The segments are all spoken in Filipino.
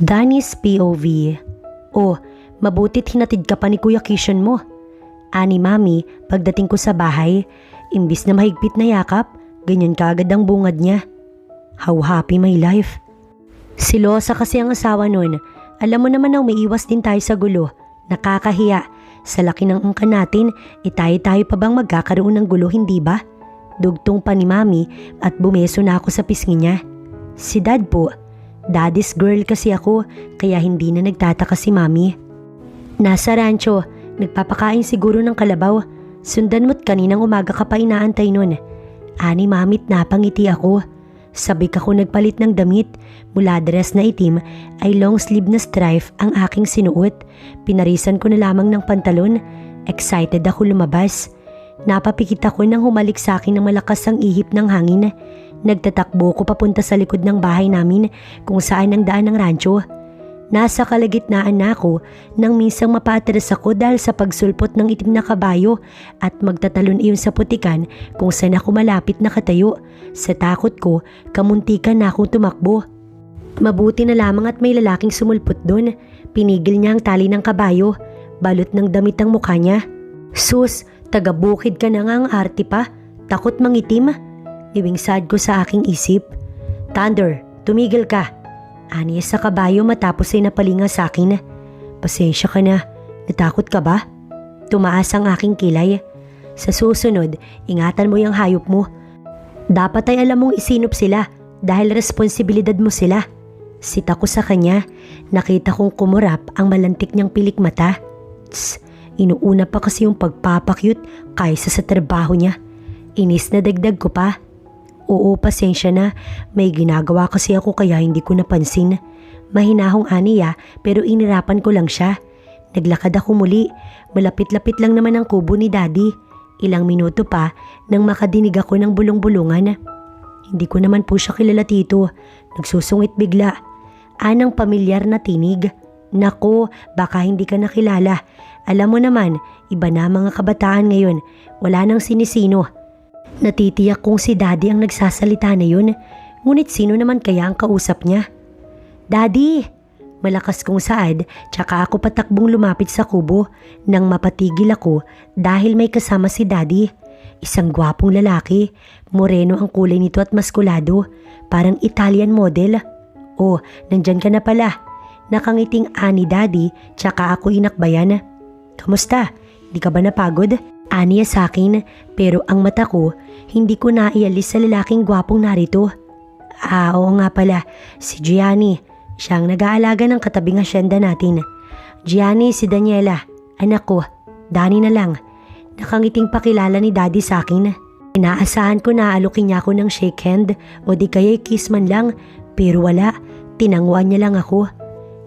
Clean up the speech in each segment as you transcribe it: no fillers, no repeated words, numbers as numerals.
Danny's POV. Oh, mabutit hinatid ka pa ni Kuya Kishan mo. Ani Mami pagdating ko sa bahay, imbis na mahigpit na yakap, ganyan kaagad ang bungad niya. How happy my life. Silosa kasi ang asawa nun. Alam mo naman na umiiwas din tayo sa gulo. Nakakahiya. Sa laki ng angka natin, tayo pa bang magkakaroon ng gulo, hindi ba? Dugtong pa ni Mami at bumeso na ako sa pisngi niya. Si Dad po, daddy's girl kasi ako, kaya hindi na nagtataka si Mami. Nasa rancho, nagpapakain siguro ng kalabaw. Sundan mo't kaninang umaga ka pa inaantay nun. Ani Mami't napangiti ako. Sabik ako nagpalit ng damit. Mula dress na itim ay long sleeve na stripe ang aking sinuot. Pinarisan ko na lamang ng pantalon. Excited ako lumabas. Napapikit ako nang humalik sa akin ng malakas ang ihip ng hangin. Nagtatakbo ko papunta sa likod ng bahay namin kung saan ang daan ng rancho. Nasa kalagitnaan na ako nang minsang mapaatras ako dahil sa pagsulpot ng itim na kabayo at magtatalon iyon sa putikan kung saan ako malapit na katayo. Sa takot ko, kamuntikan na akong tumakbo. Mabuti na lamang at may lalaking sumulpot doon. Pinigil niya ang tali ng kabayo. Balot ng damit ang mukha niya. Sus, taga-bukid ka na nga ang arte pa. Takot mangitim. Iwingsad ko sa aking isip. Thunder, tumigil ka. Aniya sa kabayo matapos ay napalinga sa akin. Pasensya ka na. Natakot ka ba? Tumaas ang aking kilay. Sa susunod, ingatan mo yung hayop mo. Dapat ay alam mong isinop sila dahil responsibilidad mo sila. Sita ko sa kanya. Nakita kong kumurap ang malantik niyang pilik mata. Tss, inuuna pa kasi yung pagpapakyut kaysa sa trabaho niya. Inis na dagdag ko pa. Oo, pasensya na. May ginagawa kasi ako kaya hindi ko napansin. Mahinahong aniya pero inirapan ko lang siya. Naglakad ako muli. Malapit-lapit lang naman ang kubo ni Daddy. Ilang minuto pa nang makadinig ako ng bulong-bulungan. Hindi ko naman po siya kilala, Tito. Nagsusungit bigla. Anang pamilyar na tinig. Nako, baka hindi ka nakilala. Alam mo naman, iba na mga kabataan ngayon. Wala nang sinisino. Natitiyak kong si Daddy ang nagsasalita na yun. Ngunit sino naman kaya ang kausap niya? Daddy! Malakas kong saad, tsaka ako patakbong lumapit sa kubo nang mapatigil ako dahil may kasama si Daddy. Isang gwapong lalaki, moreno ang kulay nito at maskulado, parang Italian model. Oh, nandyan ka na pala. Nakangiting ani Daddy, tsaka ako inakbayan. Kamusta? Di ka ba napagod? Aniya sa akin, pero ang mata ko, hindi ko naialis sa lalaking gwapong narito. Oo nga pala, si Gianni. Siyang nag-aalaga ng katabing asyenda natin. Gianni, si Daniela. Anak ko, Danny na lang. Nakangiting pakilala ni Daddy sa akin. Inaasahan ko na alokin niya ako ng shake hand o di kaya'y kiss man lang, pero wala. Tinanguan niya lang ako.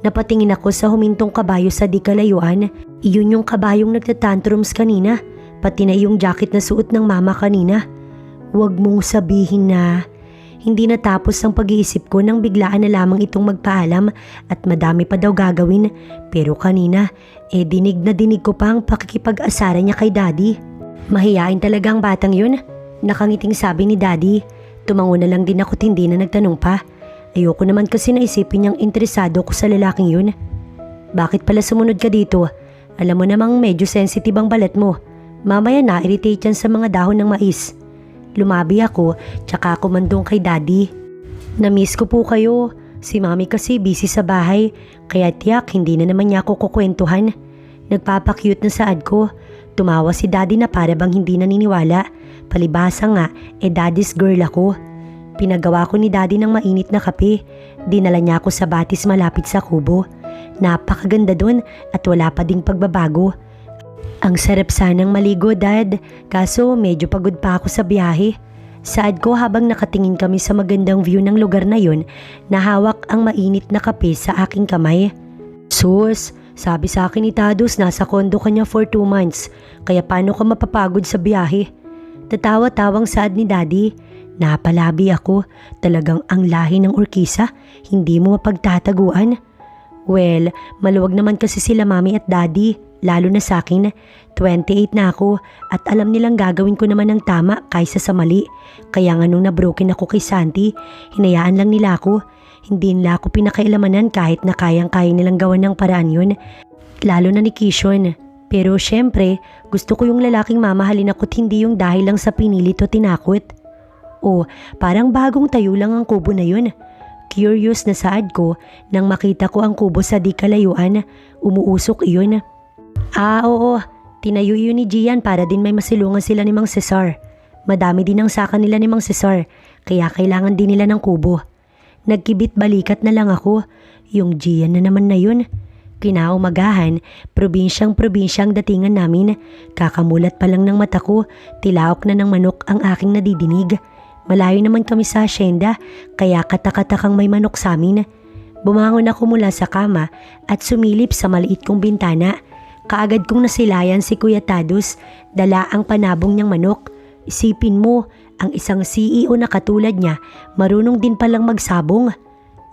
Napatingin ako sa humintong kabayo sa di kalayuan. Iyon yung kabayong nagtatantrums kanina. Pati na yung jacket na suot ng mama kanina. Huwag mong sabihin na... Hindi natapos ang pag-iisip ko nang biglaan na lamang itong magpaalam at madami pa daw gagawin. Pero kanina, dinig na dinig ko pa ang pakikipag-asara niya kay Daddy. Mahiyain talaga ang batang yun. Nakangiting sabi ni Daddy. Tumango na lang din ako at hindi na nagtanong pa. Ayoko naman kasi naisipin niyang interesado ko sa lalaking yun. Bakit pala sumunod ka dito? Alam mo namang medyo sensitive ang balat mo. Mamaya na-irritate yan sa mga dahon ng mais. Lumabi ako, tsaka ako mandong kay Daddy. Namiss ko po kayo. Si Mami kasi busy sa bahay, kaya tiyak hindi na naman niya ako kukwentuhan. Nagpapakyut na saad ko. Tumawa si Daddy na para bang hindi naniniwala. Palibhasa nga, Daddy's girl ako. Pinagawa ko ni Daddy ng mainit na kape. Dinala niya ako sa batis malapit sa kubo. Napakaganda dun at wala pa ding pagbabago. Ang sarap sanang maligo, Dad, kaso medyo pagod pa ako sa biyahe. Saad ko habang nakatingin kami sa magandang view ng lugar na yun, nahawak ang mainit na kape sa aking kamay. Sus, sabi sa akin ni Tados nasa kondo kanya for 2 months, kaya paano ka mapapagod sa biyahe? Tatawa-tawang saad ni Daddy. Napalabi ako, talagang ang lahi ng orkisa, hindi mo mapagtataguan. Well, maluwag naman kasi sila Mami at Daddy. Lalo na sa akin, 28 na ako at alam nilang gagawin ko naman ng tama kaysa sa mali. Kaya nga nung na-broken ako kay Santi, hinayaan lang nila ako. Hindi nila ako pinakailamanan kahit na kayang-kaya nilang gawan ng paraan yun. Lalo na ni Kishon. Pero syempre, gusto ko yung lalaking mamahalin ako't hindi yung dahil lang sa pinilit o tinakot. O, parang bagong tayo lang ang kubo na yun. Curious na saad ko nang makita ko ang kubo sa di kalayuan. Umuusok iyon. Oo, tinayo yun ni Gian para din may masilungan sila ni Mang Cesar. Madami din ang saka nila ni Mang Cesar, kaya kailangan din nila ng kubo. Nagkibit balikat na lang ako, yung Gian na naman na yun. Kinaumagahan, probinsyang datingan namin. Kakamulat pa lang ng mata ko, tilaok na ng manok ang aking nadidinig. Malayo naman kami sa asyenda, kaya katakatakang may manok sa amin. Bumangon ako mula sa kama at sumilip sa maliit kong bintana. Kaagad kong nasilayan si Kuya Tados, dala ang panabong niyang manok. Isipin mo, ang isang CEO na katulad niya, marunong din palang magsabong.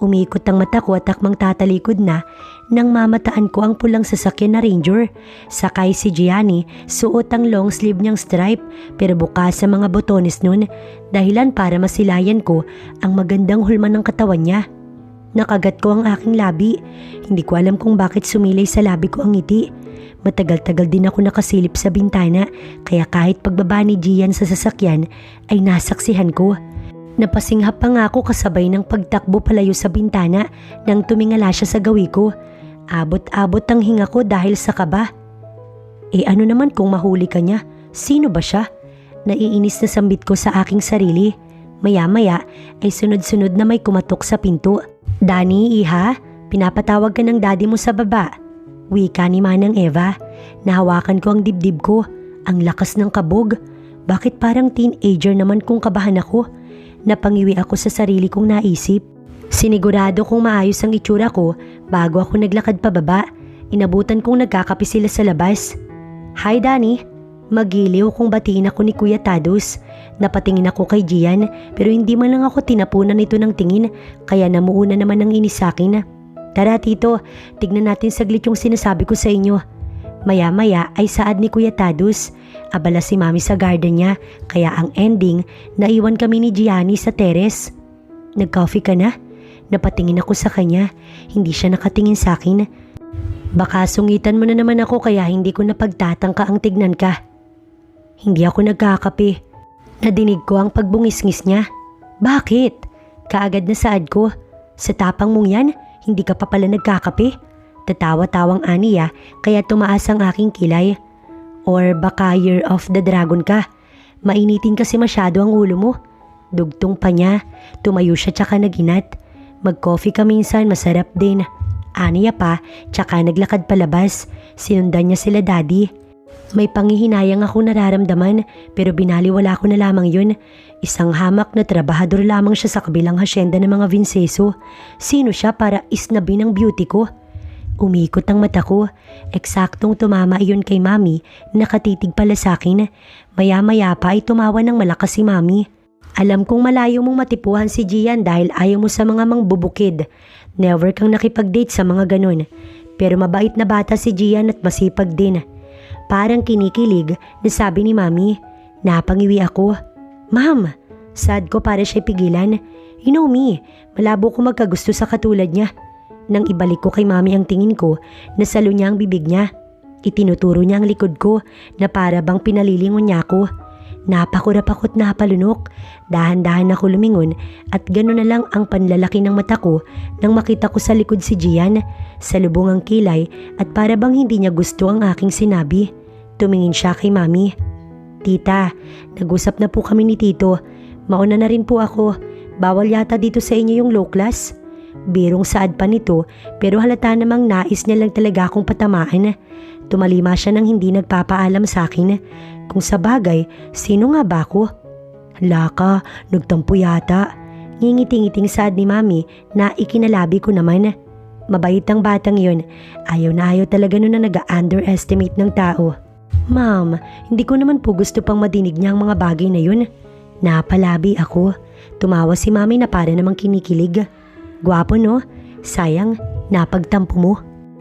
Umikot ang mata ko at akmang tatalikod na nang mamataan ko ang pulang sasakyan na Ranger. Sakay si Gianni, suot ang long sleeve niyang stripe pero bukas sa mga botones nun, dahilan para masilayan ko ang magandang hulma ng katawan niya. Nakagat ko ang aking labi. Hindi ko alam kung bakit sumilay sa labi ko ang ngiti. Matagal-tagal din ako nakasilip sa bintana, kaya kahit pagbaba ni Gian sa sasakyan ay nasaksihan ko. Napasinghap pa nga ako kasabay ng pagtakbo palayo sa bintana nang tumingala siya sa gawi ko. Abot-abot ang hinga ko dahil sa kaba. Ano naman kung mahuli ka niya? Sino ba siya? Naiinis na sambit ko sa aking sarili. Maya-maya ay sunod-sunod na may kumatok sa pinto. Dani, iha, pinapatawag ka ng daddy mo sa baba. Wika ni Manang Eva. Nahawakan ko ang dibdib ko. Ang lakas ng kabog. Bakit parang teenager naman kung kabahan ako? Napangiwi ako sa sarili kong naisip. Sinigurado kong maayos ang itsura ko bago ako naglakad pababa. Inabutan kong nagkakape sila sa labas. Hi Danny. Magiliw kung batiin ako ni Kuya Tados. Napatingin ako kay Gian pero hindi man lang ako tinapunan nito ng tingin kaya namuuna naman ang inis sa akin. Tara tito, tignan natin saglit yung sinasabi ko sa inyo. Maya-maya ay saad ni Kuya Tados. Abala si Mami sa garden niya kaya ang ending, naiwan kami ni Gianni sa teres. Nag-coffee ka na? Napatingin ako sa kanya. Hindi siya nakatingin sa akin. Baka sungitan mo na naman ako kaya hindi ko napagtatangka ang tignan ka. Hindi ako nagkakape. Nadinig ko ang pagbungisngis niya. Bakit? Kaagad na saad ko. Sa tapang mong yan, hindi ka pa pala nagkakape? Tatawa-tawang aniya kaya tumaas ang aking kilay. Or baka Year of the Dragon ka. Mainitin kasi masyado ang ulo mo. Dugtong pa niya. Tumayo siya tsaka naginat. Mag-coffee ka minsan, masarap din. Aniya pa, tsaka naglakad palabas. Sinundan niya sila daddy. May pangihinayang ako nararamdaman pero binaliwala ko na lamang yun. Isang hamak na trabahador lamang siya sa kabilang hasyenda ng mga Vinceso. Sino siya para isnabin ang beauty ko? Umikot ang mata ko. Eksaktong tumama iyon kay Mami. Nakatitig pala sa akin. Maya-maya pa ay tumawa ng malakas si Mami. Alam kong malayo mong matipuhan si Gian dahil ayaw mo sa mga mangbubukid. Never kang nakipag-date sa mga ganun. Pero mabait na bata si Gian at masipag din. Parang kinikilig na sabi ni Mami. Napangiwi ako. Ma'am, sad ko para siya pigilan. You know me, malabo ko magkagusto sa katulad niya. Nang ibalik ko kay Mami ang tingin ko, nasalo niya ang bibig niya. Itinuturo niya ang likod ko na para bang pinalilingon niya ako. Napakurap ako't napalunok. Dahan-dahan ako lumingon at gano'n na lang ang panlalaki ng mata ko nang makita ko sa likod si Gian. Salubong ang kilay at para bang hindi niya gusto ang aking sinabi. Tumingin siya kay Mami. Tita, nag-usap na po kami ni Tito. Mauna na rin po ako. Bawal yata dito sa inyo yung low class. Birong saad pa nito pero halata namang nais niya lang talaga akong patamaan. Tumalima siya nang hindi nagpapaalam sa akin. Kung sa bagay, sino nga ba ako? Laka, nagtampo yata. Ngingiti-ngiting saad ni Mami na ikinalabi ko naman. Mabait ang batang yun. Ayaw na ayaw talaga nun na nag-underestimate ng tao. Ma'am, hindi ko naman po gusto pang madinig niya ang mga bagay na yun. Napalabi ako. Tumawa si Mami na para namang kinikilig. Gwapo no? Sayang, napagtampo mo.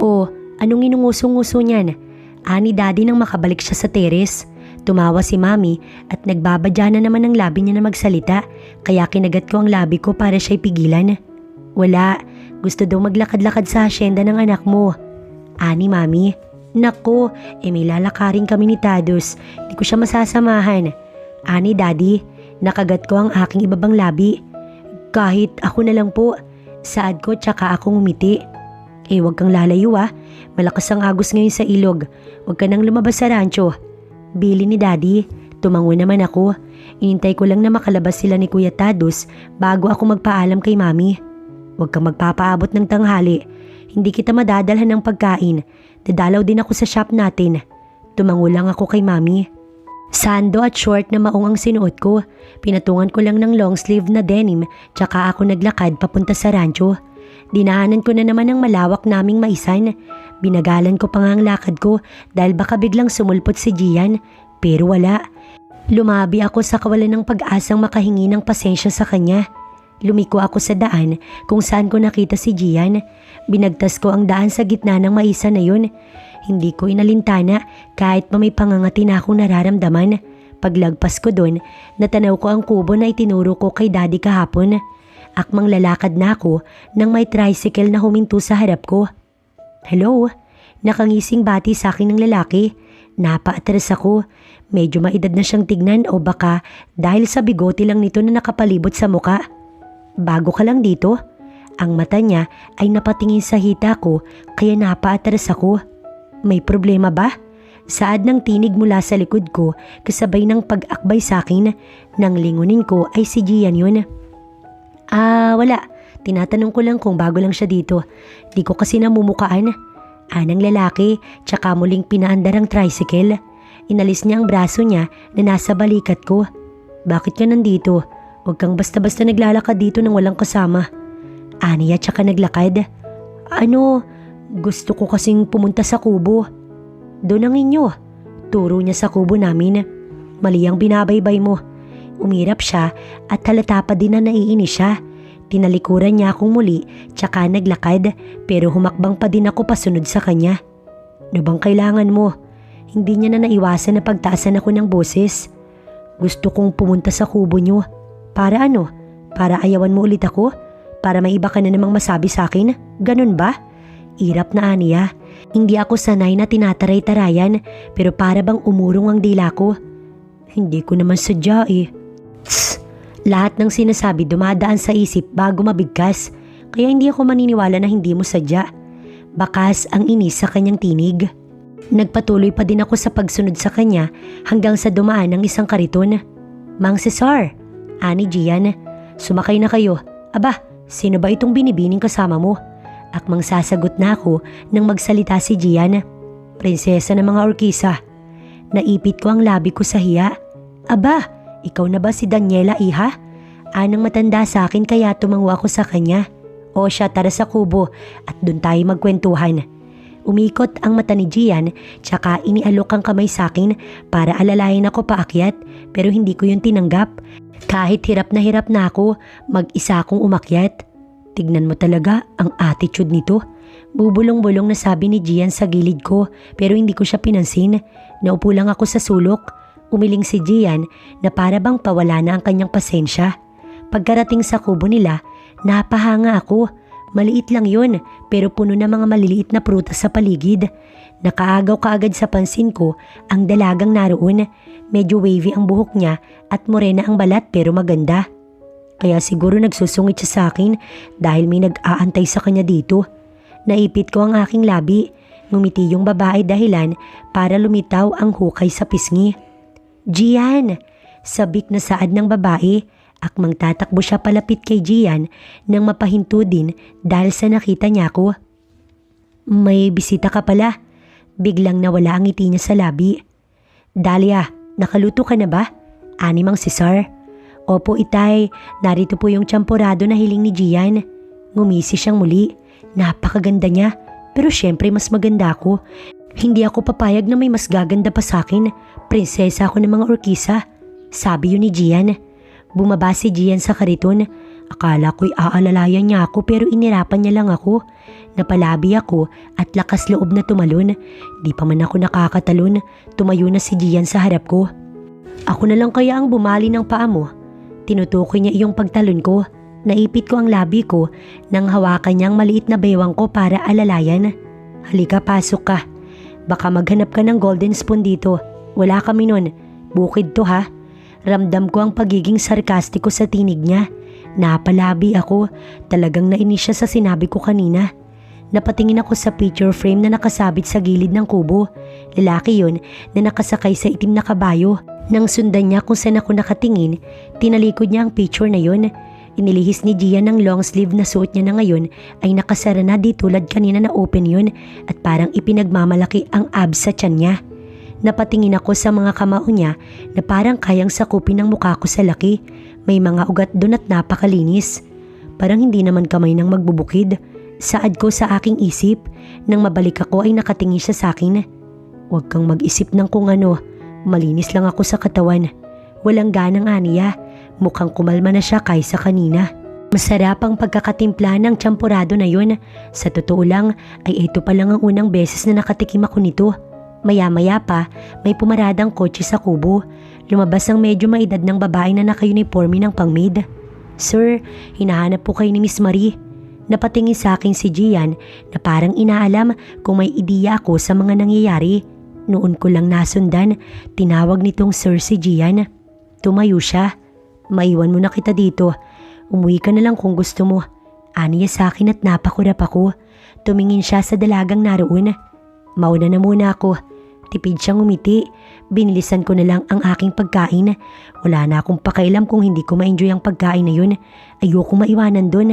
O, anong inunguso-nguso niyan? Ani daddy nang makabalik siya sa teres. Tumawa si Mami at nagbabadya na naman ang labi niya na magsalita kaya kinagat ko ang labi ko para siya'y pigilan. Wala, gusto daw maglakad-lakad sa asyenda ng anak mo. Ani Mami. Nako, may lalakarin kami ni Tados. Di ko siya masasamahan. Ani Daddy, nakagat ko ang aking ibabang labi. Kahit ako na lang po. Saad ko tsaka akong umiti. Huwag kang lalayo Malakas ang agos ngayon sa ilog. Huwag ka nang lumabas sa rancho. Bili ni Daddy. Tumango naman ako. Inintay ko lang na makalabas sila ni Kuya Tados bago ako magpaalam kay Mami. Huwag kang magpapaabot ng tanghali. Hindi kita madadalhan ng pagkain. Dadalaw din ako sa shop natin. Tumango lang ako kay Mami. Sando at short na maong ang sinuot ko. Pinatungan ko lang ng long sleeve na denim tsaka ako naglakad papunta sa rancho. Dinaanan ko na naman ang malawak naming maisan. Binagalan ko pa nga ang lakad ko dahil baka biglang sumulpot si Gian. Pero wala. Lumabi ako sa kawalan ng pag-asang makahingi ng pasensya sa kanya. Lumiko ako sa daan kung saan ko nakita si Gian. Binagtas ko ang daan sa gitna ng maisa na yun. Hindi ko inalintana kahit pa may pangangati na akong nararamdaman. Paglagpas ko doon, natanaw ko ang kubo na itinuro ko kay Daddy kahapon. Akmang lalakad na ako nang may tricycle na huminto sa harap ko. Hello? Nakangising bati sa akin ng lalaki. Napaatras ako. Medyo maedad na siyang tignan o baka dahil sa bigote lang nito na nakapalibot sa muka. Bago ka lang dito? Ang mata niya ay napatingin sa hita ko kaya napaatras ako. May problema ba? Saad ng tinig mula sa likod ko kasabay ng pag-akbay sa akin. Nang lingunin ko ay si Gian yun. Wala. Tinatanong ko lang kung bago lang siya dito. Di ko kasi namumukaan. Anang lalaki tsaka muling pinaandar ang tricycle. Inalis niya ang braso niya na nasa balikat ko. Bakit ka nandito? Huwag kang basta-basta naglalakad dito nang walang kasama. Aniya tsaka naglakad. Gusto ko kasing pumunta sa kubo. Doon ang inyo. Turo niya sa kubo namin. Mali ang binabaybay mo. Umirap siya at halata pa din na naiinis siya. Tinalikuran niya akong muli tsaka naglakad pero humakbang pa din ako pasunod sa kanya. Ano bang kailangan mo? Hindi niya na naiwasan na pagtaasan ako ng boses. Gusto kong pumunta sa kubo niyo. Para ano? Para ayawan mo ulit ako? Para may iba ka na namang masabi sa akin? Ganun ba? Irap na aniya. Hindi ako sanay na tinataray-tarayan pero para bang umurong ang dila ko. Hindi ko naman sadya Tss! Lahat ng sinasabi dumadaan sa isip bago mabigkas. Kaya hindi ako maniniwala na hindi mo sadya. Bakas ang inis sa kanyang tinig. Nagpatuloy pa din ako sa pagsunod sa kanya hanggang sa dumaan ng isang kariton. Mang Cesar! Ani Gian, sumakay na kayo. Aba, sino ba itong binibining kasama mo? Akmang sasagot na ako nang magsalita si Gian. Prinsesa ng mga orkisa. Naipit ko ang labi ko sa hiya. Aba, ikaw na ba si Daniela, iha? Anang matanda sa akin kaya tumango ako sa kanya. O siya, tara sa kubo at dun tayo magkwentuhan. Umikot ang mata ni Gian tsaka inialok ang kamay sa akin para alalayan ako paakyat pero hindi ko yun tinanggap. Kahit hirap na ako, mag-isa akong umakyat. Tignan mo talaga ang attitude nito. Bubulong-bulong na sabi ni Gian sa gilid ko pero hindi ko siya pinansin. Naupo lang ako sa sulok. Umiling si Gian na para bang pawala na ang kanyang pasensya. Pagkarating sa kubo nila, napahanga ako. Maliit lang yun pero puno na mga maliliit na prutas sa paligid. Nakaagaw kaagad sa pansin ko ang dalagang naroon. Medyo wavy ang buhok niya at morena ang balat pero maganda. Kaya siguro nagsusungit siya sa akin dahil may nag-aantay sa kanya dito. Naipit ko ang aking labi. Ngumiti yung babae dahilan para lumitaw ang hukay sa pisngi. Gian! Sabik na saad ng babae. Akmang tatakbo siya palapit kay Gian nang mapahinto din dahil sa nakita niya ako. May bisita ka pala. Biglang nawala ang ngiti niya sa labi. Dahlia, nakaluto ka na ba? Ani Mang Cesar. Opo itay, narito po yung champorado na hiling ni Gian. Ngumisi siyang muli. Napakaganda niya. Pero syempre mas maganda ako. Hindi ako papayag na may mas gaganda pa sa akin. Prinsesa ako ng mga orkisa. Sabi yun ni Gian. Bumaba si Gian sa kariton. Akala ko'y aalalayan niya ako pero inirapan niya lang ako. Napalabi ako at lakas loob na tumalon. Di pa man ako nakakatalon. Tumayo na si Gian sa harap ko. Ako na lang kaya ang bumali ng paa mo. Tinutukoy niya iyong pagtalon ko. Naipit ko ang labi ko nang hawakan niyang maliit na bewang ko para alalayan. Halika, pasok ka. Baka maghanap ka ng golden spoon dito. Wala kami nun. Bukid to ha. Ramdam ko ang pagiging sarkastiko sa tinig niya. Napalabi ako. Talagang nainis siya sa sinabi ko kanina. Napatingin ako sa picture frame na nakasabit sa gilid ng kubo. Lalaki yun na nakasakay sa itim na kabayo. Nang sundan niya kung saan ako nakatingin, tinalikod niya ang picture na yun. Inilihis ni Gian ng long sleeve na suot niya na ngayon ay nakasara na di tulad kanina na open yun at parang ipinagmamalaki ang abs sa tiyan niya. Napatingin ako sa mga kamao niya na parang kayang sakupin ng mukha ko sa laki. May mga ugat doon at napakalinis. Parang hindi naman kamay nang magbubukid. Saad ko sa aking isip. Nang mabalik ako ay nakatingin siya sa akin. Huwag kang mag-isip ng kung ano. Malinis lang ako sa katawan. Walang ganang aniya. Mukhang kumalma na siya kaysa kanina. Masarap ang pagkakatimpla ng champurado na yun. Sa totoo lang ay ito pa lang ang unang beses na nakatikim ako nito. Maya-maya pa may pumaradang kotse sa kubo. Lumabas ang medyo maedad ng babae na naka-uniforme ng pang-maid. Sir, hinahanap po kayo ni Miss Marie. Napatingin sa akin si Gian na parang inaalam kung may ideya ako sa mga nangyayari. Noon ko lang nasundan, tinawag nitong Sir si Gian. Tumayo siya. Maiwan mo na kita dito. Umuwi ka na lang kung gusto mo. Aniya sa akin at napakurap ako. Tumingin siya sa dalagang naroon. Mauna na muna ako. Tipid siyang umiti. Binilisan ko na lang ang aking pagkain. Wala na akong pakailam kung hindi ko ma-enjoy ang pagkain na yun. Ayoko maiwanan dun.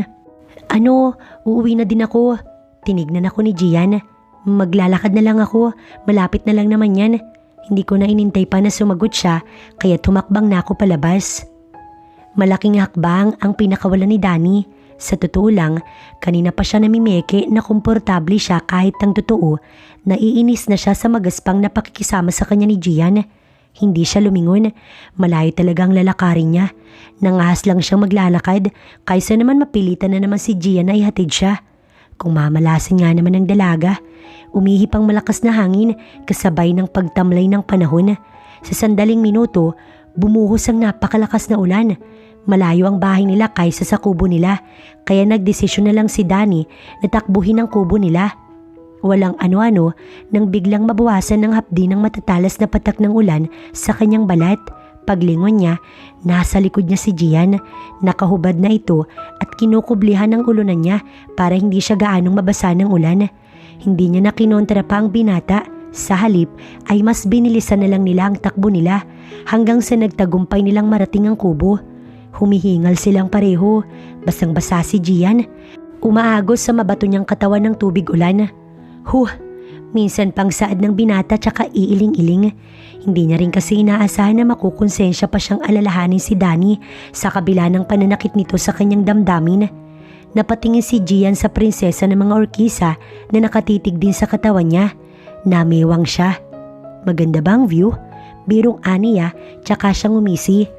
Ano, uuwi na din ako. Tinignan ako ni Gian. Maglalakad na lang ako. Malapit na lang naman yan. Hindi ko na inintay pa na sumagot siya kaya tumakbang na ako palabas. Malaking hakbang ang pinakawalan ni Danny. Sa totoo lang, kanina pa siya namimeke na komportable siya kahit ang totoo. Naiinis na siya sa magaspang na pakikisama sa kanya ni Gian. Hindi siya lumingon. Malayo talagang lalakarin niya. Nangahas lang siyang maglalakad kaysa naman mapilitan na naman si Gian na ihatid siya. Kung mamalasin nga naman ng dalaga. Umihip ang malakas na hangin kasabay ng pagtamlay ng panahon. Sa sandaling minuto, bumuhos ang napakalakas na ulan. Malayo ang bahay nila kaysa sa kubo nila, kaya nagdesisyon na lang si Danny na takbuhin ang kubo nila. Walang ano-ano nang biglang mabawasan ng hapdi ng matatalas na patak ng ulan sa kanyang balat. Paglingon niya, nasa likod niya si Gian. Nakahubad na ito at kinukublihan ng ulunan niya para hindi siya gaanong mabasa ng ulan. Hindi niya na kinontra pa ang binata. Sa halip ay mas binilisan na lang nila ang takbo nila hanggang sa nagtagumpay nilang marating ang kubo. Humihingal silang pareho. Basang-basa si Gian. Umaagos sa mabato niyang katawan ng tubig ulan. Minsan pang saad ng binata tsaka iiling-iling. Hindi niya rin kasi inaasahan na makukonsensya pa siyang alalahanin si Danny sa kabila ng pananakit nito sa kanyang damdamin. Napatingin si Gian sa prinsesa ng mga orkisa na nakatitig din sa katawan niya. Namewang siya. Maganda bang view? Birong aniya tsaka siyang umisi.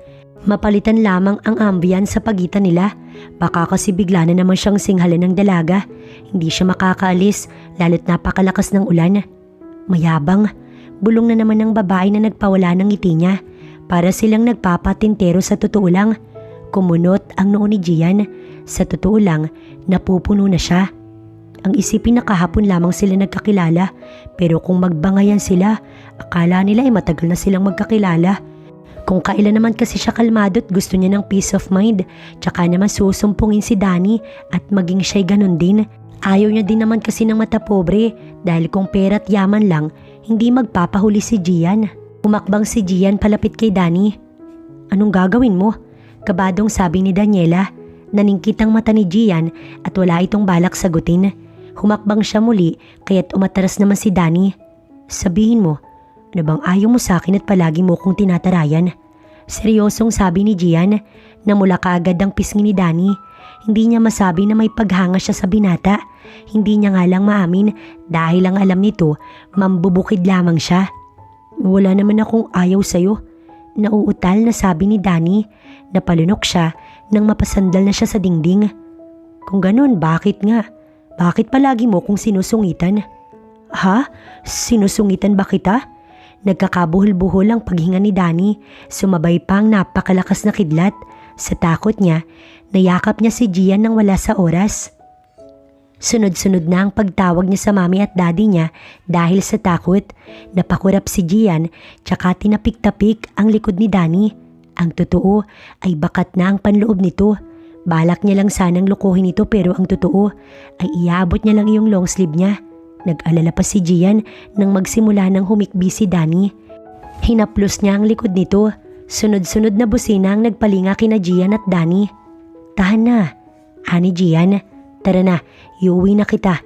Mapalitan lamang ang ambience sa pagitan nila. Baka kasi bigla na naman siyang singhalan ng dalaga. Hindi siya makakaalis lalo't napakalakas ng ulan. Mayabang. Bulong na naman ng babae na nagpawala ng ngiti niya. Para silang nagpapatintero sa totoo lang. Kumunot ang noo ni Gian. Sa totoo lang, napupuno na siya. Ang isipin na kahapon lamang sila nagkakilala. Pero kung magbangayan sila, akala nila ay matagal na silang magkakilala. Kung kailan naman kasi siya kalmado at gusto niya ng peace of mind, tsaka naman susumpungin si Danny at maging siya'y ganun din. Ayaw niya din naman kasi ng mata pobre dahil kung pera at yaman lang, hindi magpapahuli si Gian. Umakbang si Gian palapit kay Danny. Anong gagawin mo? Kabadong sabi ni Daniela. Naningkit ang mata ni Gian at wala itong balak sagutin. Humakbang siya muli kaya't umatras naman si Danny. Sabihin mo, ano bang ayaw mo sa akin at palagi mo kong tinatarayan? Seryosong sabi ni Gian. Namula kaagad ang pisngi ni Danny. Hindi niya masabi na may paghanga siya sa binata. Hindi niya nga lang maamin dahil ang alam nito, mambubukid lamang siya. Wala naman akong ayaw sa'yo. Nauutal na sabi ni Danny. Napalunok siya nang mapasandal na siya sa dingding. Kung ganun, bakit nga? Bakit palagi mo kong sinusungitan? Ha? Sinusungitan ba kita? Nagkakabuhol-buhol ang paghinga ni Danny. Sumabay pa ang napakalakas na kidlat. Sa takot niya, nayakap niya si Gian nang wala sa oras. Sunod-sunod na ang pagtawag niya sa mami at daddy niya dahil sa takot. Napakurap si Gian tsaka tinapik-tapik ang likod ni Danny. Ang totoo ay bakat na ang panloob nito. Balak niya lang sanang lukuhin ito pero ang totoo ay iabot niya lang yung long sleeve niya. Nag-alala pa si Gian nang magsimula ng humikbi si Danny. Hinaplos niya ang likod nito. Sunod-sunod na busina ang nagpalinga kina Gian at Danny. Tahan na, ani Gian. Tara na, iuwi na kita.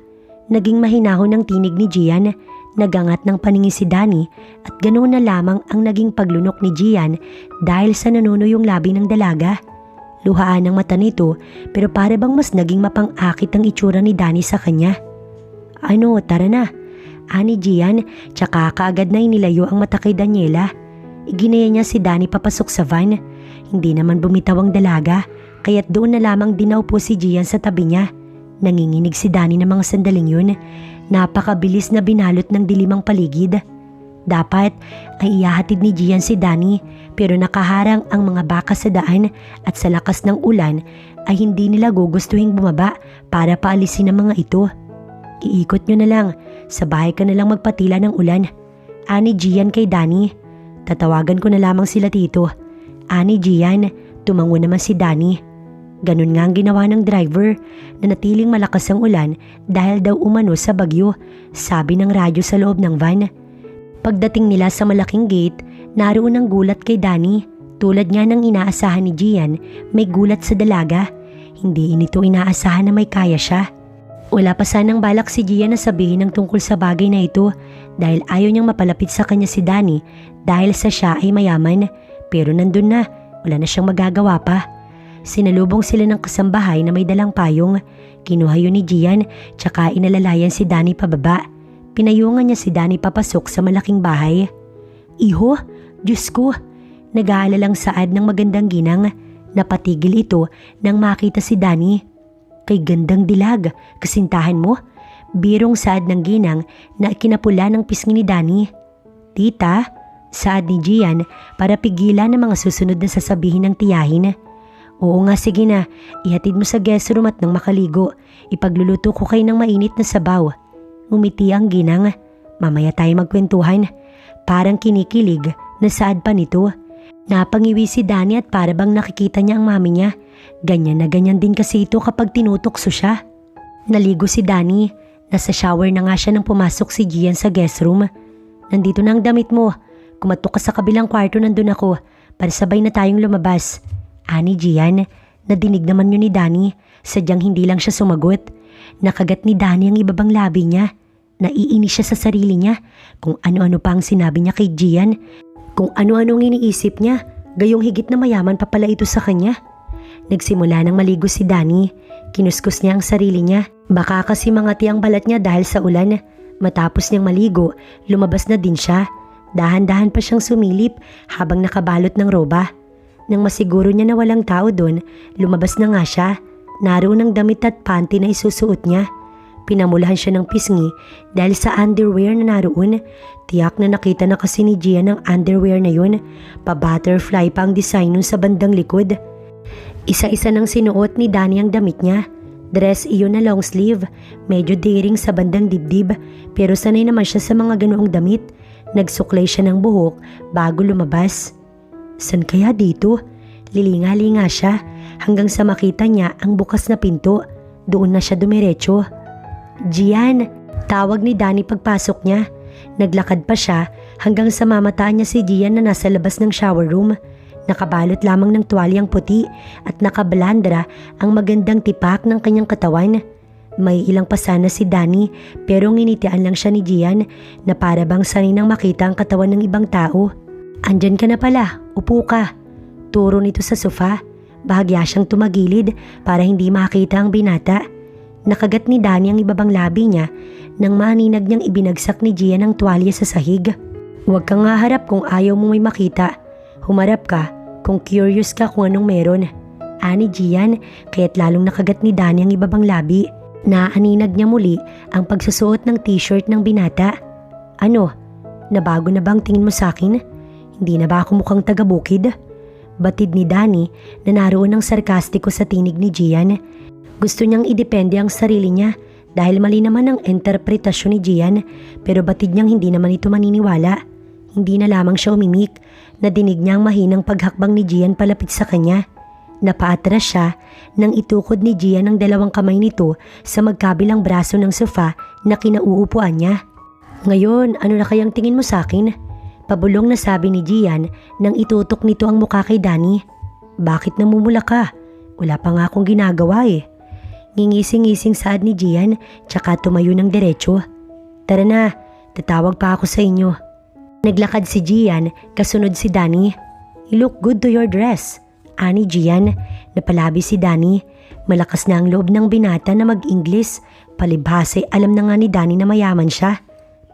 Naging mahinahon ang tinig ni Gian. Nagangat ng paningin si Danny at ganoon na lamang ang naging paglunok ni Gian dahil sa nanunuyong labi ng dalaga. Luhaan ang mata nito pero para bang mas naging mapang-akit ang itsura ni Danny sa kanya. Ano, tara na. Ani Gian, tsaka kaagad na inilayo ang mata kay Daniela. Iginaya niya si Danny papasok sa van. Hindi naman bumitaw ang dalaga kaya't doon na lamang dinaupo si Gian sa tabi niya. Nanginginig si Danny ng mga sandaling yun. Napakabilis na binalot ng dilimang paligid. Dapat ay ihahatid ni Gian si Danny pero nakaharang ang mga baka sa daan at sa lakas ng ulan ay hindi nila gugustuhing bumaba para paalisin ang mga ito. Iikot nyo na lang, sa bahay ka na lang magpatila ng ulan. Ani Gian kay Danny. Tatawagan ko na lamang sila tito. Ani Gian, tumango naman si Danny. Ganun nga ang ginawa ng driver na natiling malakas ang ulan dahil daw umano sa bagyo, sabi ng radyo sa loob ng van. Pagdating nila sa malaking gate, naroon ang gulat kay Danny. Tulad nga ng inaasahan ni Gian, may gulat sa dalaga. Hindi nito inaasahan na may kaya siya. Wala pa sanang balak si Gian na sabihin ng tungkol sa bagay na ito dahil ayaw niyang mapalapit sa kanya si Danny dahil sa siya ay mayaman. Pero nandun na, wala na siyang magagawa pa. Sinalubong sila ng kasambahay na may dalang payong. Kinuha yun ni Gian tsaka inalalayan si Danny pababa. Pinayungan niya si Danny papasok sa malaking bahay. Iho, Diyos ko, nag-aalalang saad ng magandang ginang. Napatigil ito nang makita si Danny. Kay gandang dilag, kasintahan mo? Birong saad ng ginang na kinapula ng pisngi ni Danny. Tita, saad ni Gian para pigilan ang mga susunod na sasabihin ng tiyahin. Oo nga, sige na, ihatid mo sa guest room at nang makaligo. Ipagluluto ko kayo ng mainit na sabaw. Ngumiti ang ginang. Mamaya tayo magkwentuhan. Parang kinikilig na saad pa nito. Napangiwi si Danny at para bang nakikita niya ang mami niya. Ganyan na ganyan din kasi ito kapag tinutokso siya. Naligo si Danny. Nasa shower na nga siya nang pumasok si Gian sa guest room. Nandito na ang damit mo. Kumatok ka sa kabilang kwarto, nandun ako. Para sabay na tayong lumabas. Ani Gian, nadinig naman yun ni Danny. Sadyang hindi lang siya sumagot. Nakagat ni Danny ang ibabang labi niya. Naiinis siya sa sarili niya. Kung ano-ano pa ang sinabi niya kay Gian. Kung ano-anong iniisip niya. Gayong higit na mayaman pa pala ito sa kanya. Nagsimula nang maligo si Danny. Kinuskus niya ang sarili niya. Baka kasi mangati ang balat niya dahil sa ulan. Matapos niyang maligo, lumabas na din siya. Dahan-dahan pa siyang sumilip habang nakabalot ng roba. Nang masiguro niya na walang tao doon, lumabas na nga siya. Naroon ang damit at panty na isusuot niya. Pinamulahan siya ng pisngi dahil sa underwear na naroon. Tiyak na nakita na kasi ni Gian ang underwear na yun. Pa-butterfly pa ang design nun sa bandang likod. Isa-isa nang sinuot ni Danny ang damit niya. Dress iyon na long sleeve, medyo daring sa bandang dibdib pero sanay naman siya sa mga ganoong damit. Nagsuklay siya ng buhok bago lumabas. San kaya dito? Lilinga-linga siya hanggang sa makita niya ang bukas na pinto. Doon na siya dumiretso. Gian, tawag ni Danny pagpasok niya. Naglakad pa siya hanggang sa mamataan niya si Gian na nasa labas ng shower room. Nakabalot lamang ng tuwalyang puti at nakablandra ang magandang tipak ng kanyang katawan. May ilang pasana si Danny pero nginitian lang siya ni Gian na para bang sanay nang makita ang katawan ng ibang tao. Andyan ka na pala, upo ka. Turo nito sa sofa. Bahagya siyang tumagilid para hindi makita ang binata. Nakagat ni Danny ang ibabang labi niya nang maninag niyang ibinagsak ni Gian ang tuwalya sa sahig. Huwag kang haharap kung ayaw mo may makita. Humarap ka kung curious ka kung anong meron. Ani Gian, kaya't lalong nakagat ni Danny ang ibabang labi. Naaninag niya muli ang pagsusuot ng t-shirt ng binata. Ano? Nabago na bang tingin mo sa akin? Hindi na ba ako mukhang taga-bukid? Batid ni Danny na naroon ng sarkastiko sa tinig ni Gian. Gusto niyang idepende ang sarili niya dahil mali naman ang interpretasyon ni Gian, pero batid niyang hindi naman ito maniniwala. Hindi na lamang siya umimik, nadinig niya ang mahinang paghakbang ni Gian palapit sa kanya. Napaatras siya nang itukod ni Gian ang dalawang kamay nito sa magkabilang braso ng sofa na kinauupuan niya. "Ngayon, ano na kayang tingin mo sa akin?" Pabulong na sabi ni Gian nang itutok nito ang mukha kay Danny. "Bakit namumula ka? Wala pa nga akong ginagawa eh." Ngingising-ngising saad ni Gian tsaka tumayo ng diretso. "Tara na, tatawag pa ako sa inyo." Naglakad si Gian, kasunod si Danny. "You look good to your dress." Ani Gian, napalabi si Danny. Malakas na ang loob ng binata na mag-Ingles. Palibhasa alam na nga ni Danny na mayaman siya.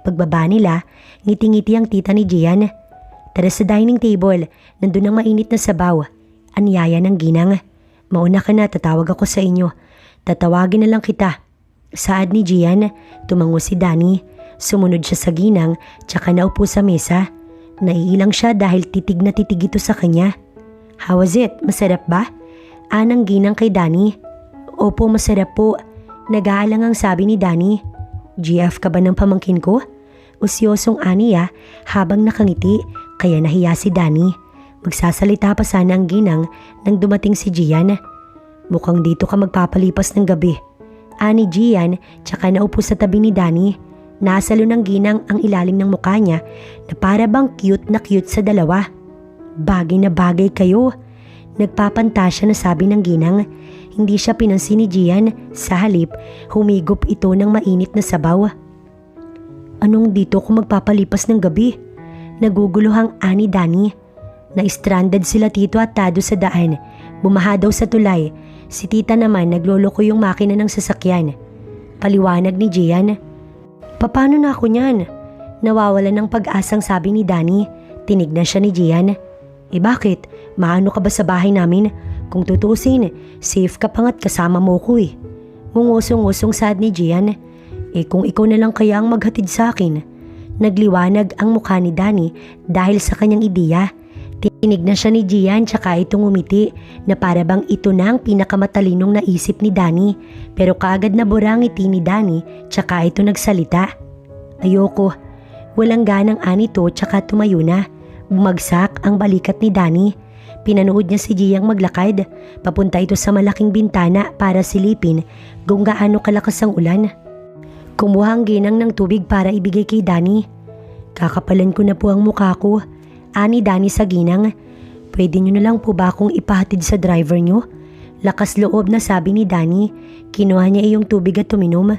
Pagbaba nila, ngiti-ngiti ang tita ni Gian. "Tara sa dining table, nandun ang mainit na sabaw." Anyaya ng ginang. "Mauna ka na, tatawag ako sa inyo." "Tatawagin na lang kita." Saad ni Gian, tumango si Danny. Sumunod siya sa ginang, tsaka naupo sa mesa. Naiilang siya dahil titig na titig ito sa kanya. "How was it? Masarap ba?" Anang ginang kay Danny. "Opo, masarap po." Nag-aalang ang sabi ni Danny. "GF ka ba ng pamangkin ko?" Usyosong aniya habang nakangiti, kaya nahiya si Danny. Magsasalita pa sana ang ginang nang dumating si Gian. "Mukhang dito ka magpapalipas ng gabi." Ani Gian, tsaka naupo sa tabi ni Danny. Nasalo ng ginang ang ilalim ng mukha niya na para bang cute na cute sa dalawa. "Bagay na bagay kayo." Nagpapantasya na sabi ng ginang. Hindi siya pinansin ni Gian, sa halip humigop ito ng mainit na sabaw. "Anong dito kung magpapalipas ng gabi?" Naguguluhang ani Danny. Na-stranded sila tito at Tado sa daan. Bumaha daw sa tulay. Si tita naman nagloloko yung makina ng sasakyan. Paliwanag ni Gian. "Paano na ako niyan?" Nawawalan ng pag-asang sabi ni Danny. Tinignan siya ni Gian. Bakit? Maano ka ba sa bahay namin? Kung tutusin, safe ka pa nga't kasama mo ko eh." Ngungusong-ngusong saad ni Gian. Kung ikaw na lang kaya ang maghatid sa akin." Nagliwanag ang mukha ni Danny dahil sa kanyang ideya. Tinignan siya ni Gian tsaka itong umiti na para bang ito na ang pinakamatalinong naisip ni Danny, pero kaagad na bura ang ngiti ni Danny tsaka ito nagsalita. "Ayoko." Walang ganang anito tsaka tumayo na. Bumagsak ang balikat ni Danny. Pinanood niya si Giang maglakad. Papunta ito sa malaking bintana para silipin kung gaano kalakas ang ulan. Kumuha ang ginang ng tubig para ibigay kay Danny. "Kakapalan ko na po ang mukha ko." Ani Danny sa ginang. "Pwede niyo na lang po ba akong ipahatid sa driver niyo?" Lakas loob na sabi ni Danny. Kinuha niya iyong tubig at tuminom.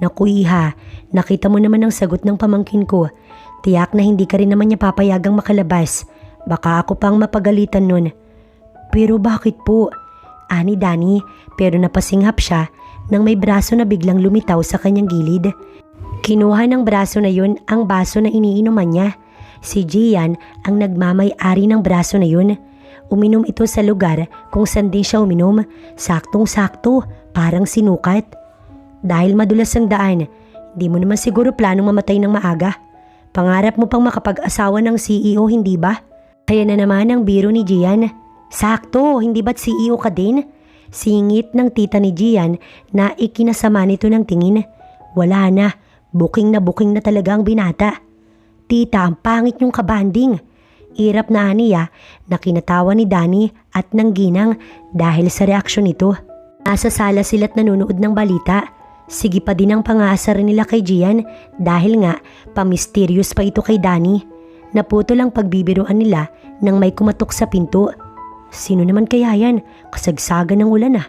"Naku iha, nakita mo naman ang sagot ng pamangkin ko. Tiyak na hindi ka rin naman niya papayagang makalabas. Baka ako pang mapagalitan nun." "Pero bakit po?" Ani Danny, pero napasinghap siya nang may braso na biglang lumitaw sa kanyang gilid. Kinuha ng braso na yun ang baso na iniinuman niya. Si Gian ang nagmamay-ari ng braso na yun. Uminom ito sa lugar kung saan din siya uminom. Saktong-sakto, parang sinukat. "Dahil madulas ang daan, hindi mo naman siguro planong mamatay ng maaga. Pangarap mo pang makapag-asawa ng CEO, hindi ba?" Kaya na naman ang biro ni Gian. "Sakto, hindi ba't CEO ka din?" Singit ng tita ni Gian na ikinasama nito ng tingin. Wala na, booking na talaga ang binata. "Tita, ang pangit yung kabanding." Irap na aniya na kinatawa ni Danny at ng ginang dahil sa reaksyon nito. Nasa sala sila't nanonood ng balita. Sige pa din ang pang-aasar nila kay Gian dahil nga pamisterious pa ito kay Danny. Naputo lang pagbibiruan nila nang may kumatok sa pinto. "Sino naman kaya yan? Kasagsagan ng ulan ah."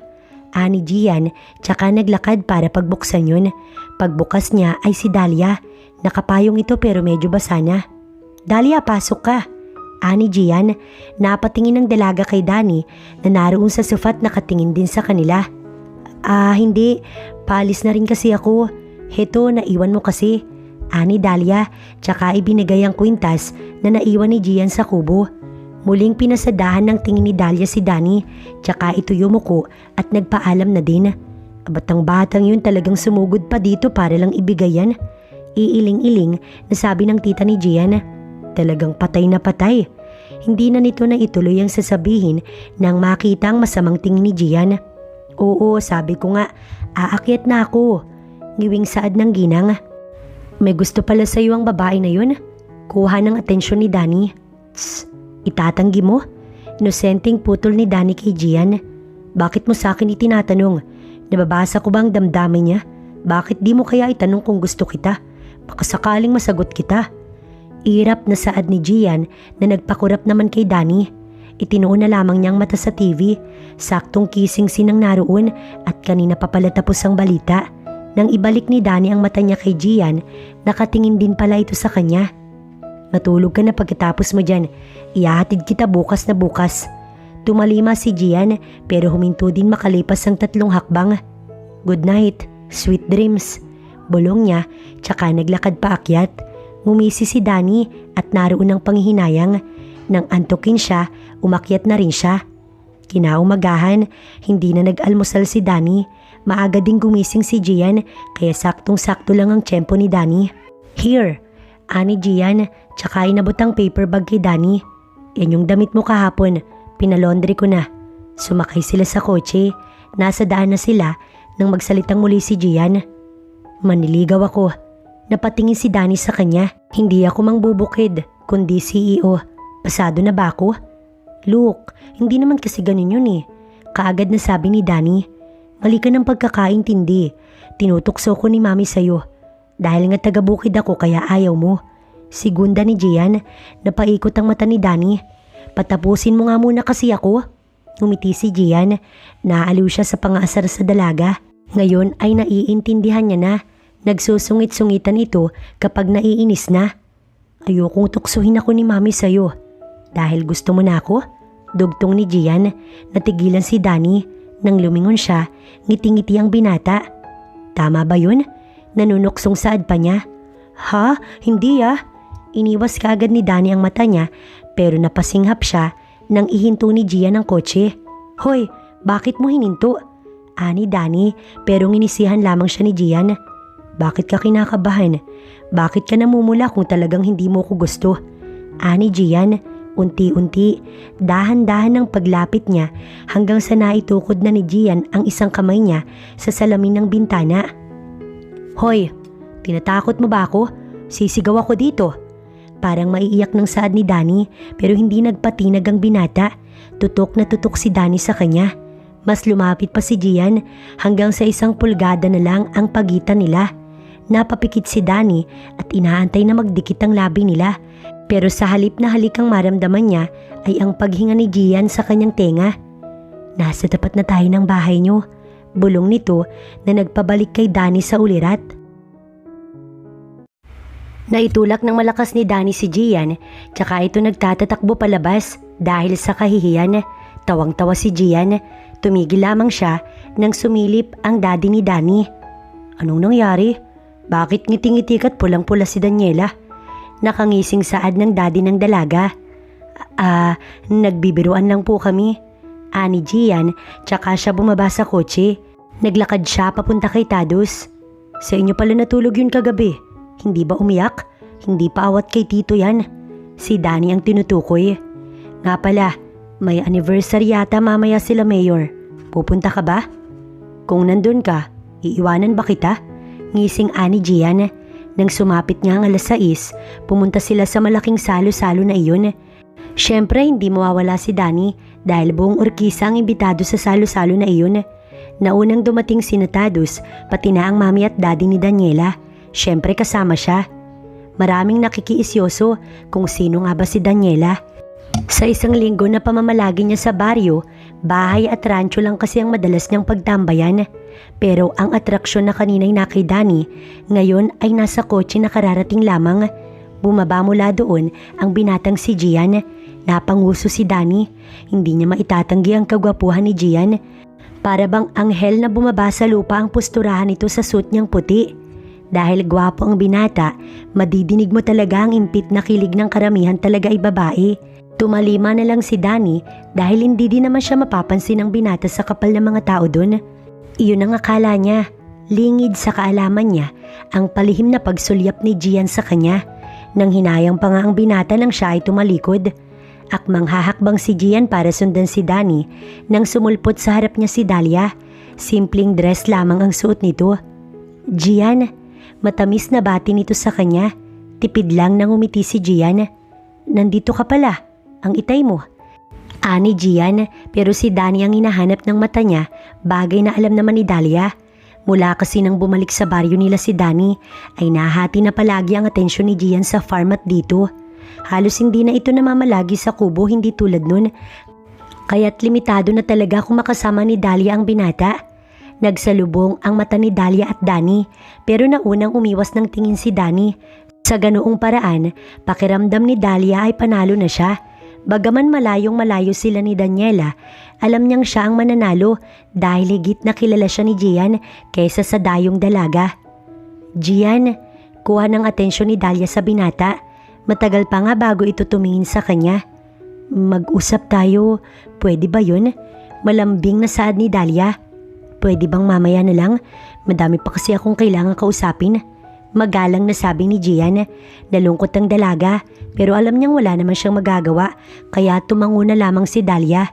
Ani Gian, tsaka naglakad para pagbuksan yun. Pagbukas niya ay si Dahlia. Nakapayong ito pero medyo basa na. "Dahlia, pasok ka." Ani Gian, napatingin ng dalaga kay Danny na naroon sa sofa't nakatingin din sa kanila. Hindi. Paalis na rin kasi ako. Heto, naiwan mo kasi." Ani Dahlia, tsaka ibinigay ang kwintas na naiwan ni Gian sa kubo. Muling pinasadahan ng tingin ni Dahlia si Danny, tsaka ito yumuko at nagpaalam na din. Batang-batang yun talagang sumugod pa dito para lang ibigay yan. Iiling-iling na sabi ng tita ni Gian. Talagang patay na patay. Hindi na nito na ituloy ang sasabihin nang makita ang masamang tingin ni Gian. Oo, sabi ko nga, aakyat na ako. Ngiwing saad ng ginang. May gusto pala sa iyo ang babae na yun. Kuha ng atensyon ni Danny. Tss, itatanggi mo? Inosenteng putol ni Danny kay Gian. Bakit mo sa akin itinatanong? Nababasa ko ba ang damdamin niya? Bakit di mo kaya itanong kung gusto kita? Baka sakaling masagot kita. Irap na saad ni Gian na nagpakurap naman kay Danny. Itinuon na lamang niyang mata sa TV. Saktong kising sinang naroon at kanina pa pala tapos ang balita. Nang ibalik ni Danny ang mata niya kay Gian, nakatingin din pala ito sa kanya. Matulog ka na pagkatapos mo dyan. Ihahatid kita bukas na bukas. Tumalima si Gian pero huminto din makalipas ang 3 hakbang. Good night, sweet dreams. Bulong niya tsaka naglakad paakyat. Ngumisi si Danny at naroon ang panghihinayang. Nang antukin siya, umakyat na rin siya. Kinaumagahan, hindi na nag-almusal si Danny. Maaga ding gumising si Gian kaya saktong-sakto lang ang tiyempo ni Danny. Here, ani Gian, tsaka inabot ang paper bag kay Danny. Yan yung damit mo kahapon, pinalondry ko na. Sumakay sila sa kotse, nasa daan na sila nang magsalitang muli si Gian. Maniligaw ako. Napatingin si Danny sa kanya. Hindi ako mangbubukid, kundi CEO. Pasado na ba ako? Look, hindi naman kasi ganun yun eh. Kaagad na sabi ni Danny. Mali ka ng pagkakaintindi. Tinutokso ko ni Mami sa'yo. Dahil nga taga-bukid ako kaya ayaw mo. Sigunda ni Gian, napaikot ang mata ni Danny. Patapusin mo nga muna kasi ako. Ngumiti si Gian. Naaliw siya sa pangaasar sa dalaga. Ngayon ay naiintindihan niya na. Nagsusungit-sungitan ito kapag naiinis na. Ayokong tuksuhin ako ni Mami sa'yo. Dahil gusto mo na ako? Dugtong ni Gian. Natigilan si Danny. Nang lumingon siya, ngiti-ngiti ang binata. Tama ba yun? Nanunuksong saad pa niya. Ha? Hindi ah. Iniwas kaagad ni Danny ang mata niya pero napasinghap siya nang ihinto ni Gian ang kotse. Hoy, bakit mo hininto? Ani Danny pero nginisihan lamang siya ni Gian. Bakit ka kinakabahan? Bakit ka namumula kung talagang hindi mo ko gusto? Ani Gian, unti-unti, dahan-dahan ang paglapit niya hanggang sa naitukod na ni Gian ang isang kamay niya sa salamin ng bintana. Hoy, tinatakot mo ba ako? Sisigaw ako dito. Parang maiiyak ng saad ni Danny pero hindi nagpatinag ang binata. Tutok na tutok si Danny sa kanya. Mas lumapit pa si Gian hanggang sa 1 pulgada na lang ang pagitan nila. Napapikit si Danny at inaantay na magdikit ang labi nila. Pero sa halip na halikang maramdaman niya ay ang paghinga ni Gian sa kanyang tenga. Nasa tapat na tayo ng bahay niyo. Bulong nito na nagpabalik kay Danny sa ulirat. Naitulak ng malakas ni Danny si Gian tsaka ito nagtatatakbo palabas dahil sa kahihiyan. Tawang-tawa si Gian. Tumigil lamang siya nang sumilip ang daddy ni Danny. Anong nangyari? Bakit ngiti-ngiti ka't pulang-pula si Daniela? Nakangising saad ng daddy ng dalaga. Nagbibiruan lang po kami. Ani Gian, tsaka siya bumaba sa kotse. Naglakad siya papunta kay Tados. Sa inyo pala natulog yun kagabi. Hindi ba umiyak? Hindi pa awat kay Tito yan. Si Danny ang tinutukoy. Nga pala, may anniversary yata mamaya sila Mayor. Pupunta ka ba? Kung nandun ka, iiwanan ba kita? Ngising ani Gian. Nang sumapit nga ang 6:00, pumunta sila sa malaking salo-salo na iyon. Siyempre hindi mawawala si Danny dahil buong orkisa ang imbitado sa salo-salo na iyon. Naunang dumating si Tados, pati na ang mami at daddy ni Daniela. Siyempre kasama siya. Maraming nakikiisyoso kung sino nga ba si Daniela. Sa 1 linggo na pamamalagi niya sa baryo, bahay at rancho lang kasi ang madalas niyang pagtambayan. Pero ang atraksyon na kanina'y na kay Danny, ngayon ay nasa kotse na kararating lamang. Bumaba mula doon ang binatang si Gian. Napanguso si Danny. Hindi niya maitatanggi ang kagwapuhan ni Gian. Para bang anghel na bumaba sa lupa ang posturahan nito sa suit niyang puti. Dahil gwapo ang binata, madidinig mo talaga ang impit na kilig ng karamihan talaga ay babae. Tumalima na lang si Danny dahil hindi din naman siya mapapansin ng binata sa kapal ng mga tao doon. Iyon ang akala niya. Lingid sa kaalaman niya ang palihim na pagsulyap ni Gian sa kanya. Nang hinayang pa nga ang binata nang siya ay tumalikod. Akmang hahakbang si Gian para sundan si Danny nang sumulpot sa harap niya si Dahlia. Simpleng dress lamang ang suot nito. Gian, matamis na bati nito sa kanya. Tipid lang nang umiti si Gian. Nandito ka pala, ang itay mo. Ani Gian, pero si Danny ang hinahanap ng mata niya, bagay na alam naman ni Dahlia. Mula kasi nang bumalik sa baryo nila si Danny, ay nahati na palagi ang atensyon ni Gian sa farm at dito. Halos hindi na ito namamalagi sa kubo, hindi tulad nun. Kaya't limitado na talaga kung makasama ni Dahlia ang binata. Nagsalubong ang mata ni Dahlia at Danny, pero naunang umiwas ng tingin si Danny. Sa ganoong paraan, pakiramdam ni Dahlia ay panalo na siya. Bagaman malayong malayo sila ni Daniela, alam niyang siya ang mananalo dahil higit na kilala siya ni Gian kaysa sa dayong dalaga. Gian, kuha ng atensyon ni Dahlia sa binata. Matagal pa nga bago ito tumingin sa kanya. Mag-usap tayo, pwede ba yun? Malambing na saad ni Dahlia. Pwede bang mamaya na lang? Madami pa kasi akong kailangan kausapin. Magalang na sabi ni Gian. Nalungkot ang dalaga pero alam niyang wala naman siyang magagawa kaya tumango na lamang si Dahlia.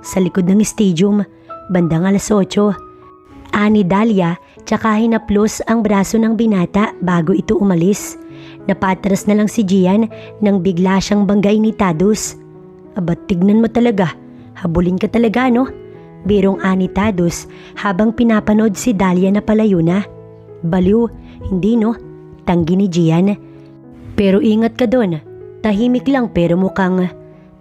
Sa likod ng stadium, bandang alas 8. Ani Dahlia tsaka hinaplos ang braso ng binata bago ito umalis. Napatras na lang si Gian nang bigla siyang banggay ni Tados. Aba, tignan mo talaga. Habulin ka talaga, no? Birong ani Tados habang pinapanood si Dahlia na palayo na. Baliw, hindi no? Tanggi ni Gian. Pero ingat ka doon. Tahimik lang pero mukhang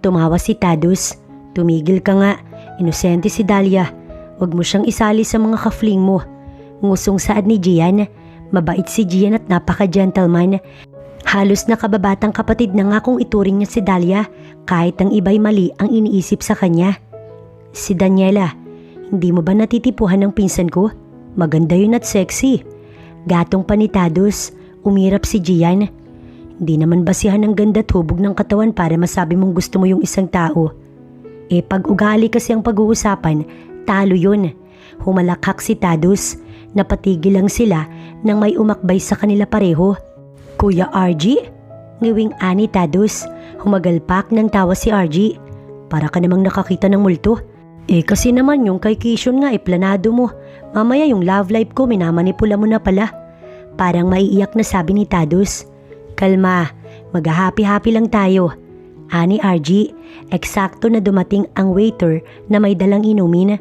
tumawa si Tados. Tumigil ka nga. Inosente si Dahlia. Huwag mo siyang isali sa mga kafling mo. Ngusong saad ni Gian. Mabait si Gian at napaka-gentleman. Halos nakababatang kapatid na nga kung ituring niya si Dahlia kahit ang iba'y mali ang iniisip sa kanya. Si Daniela, hindi mo ba natitipuhan ng pinsan ko? Maganda yun at sexy. Gatong panitados, umirap si Gian. Hindi naman basihan ng ganda at hubog ng katawan para masabi mong gusto mo yung isang tao. Pag ugali kasi ang pag-uusapan, talo yun. Humalakhak si Tados. Napatigil lang sila nang may umakbay sa kanila pareho. Kuya RG? Ngiwing ani Tados. Humagalpak ng tawa si RG. Para ka namang nakakita ng multo. Kasi naman yung kay Kishon nga planado mo. Mamaya yung love life ko minamanipula mo na pala. Parang maiiyak na sabi ni Tados. Kalma, mag-happy-happy lang tayo. Ani RG, eksakto na dumating ang waiter na may dalang inumin.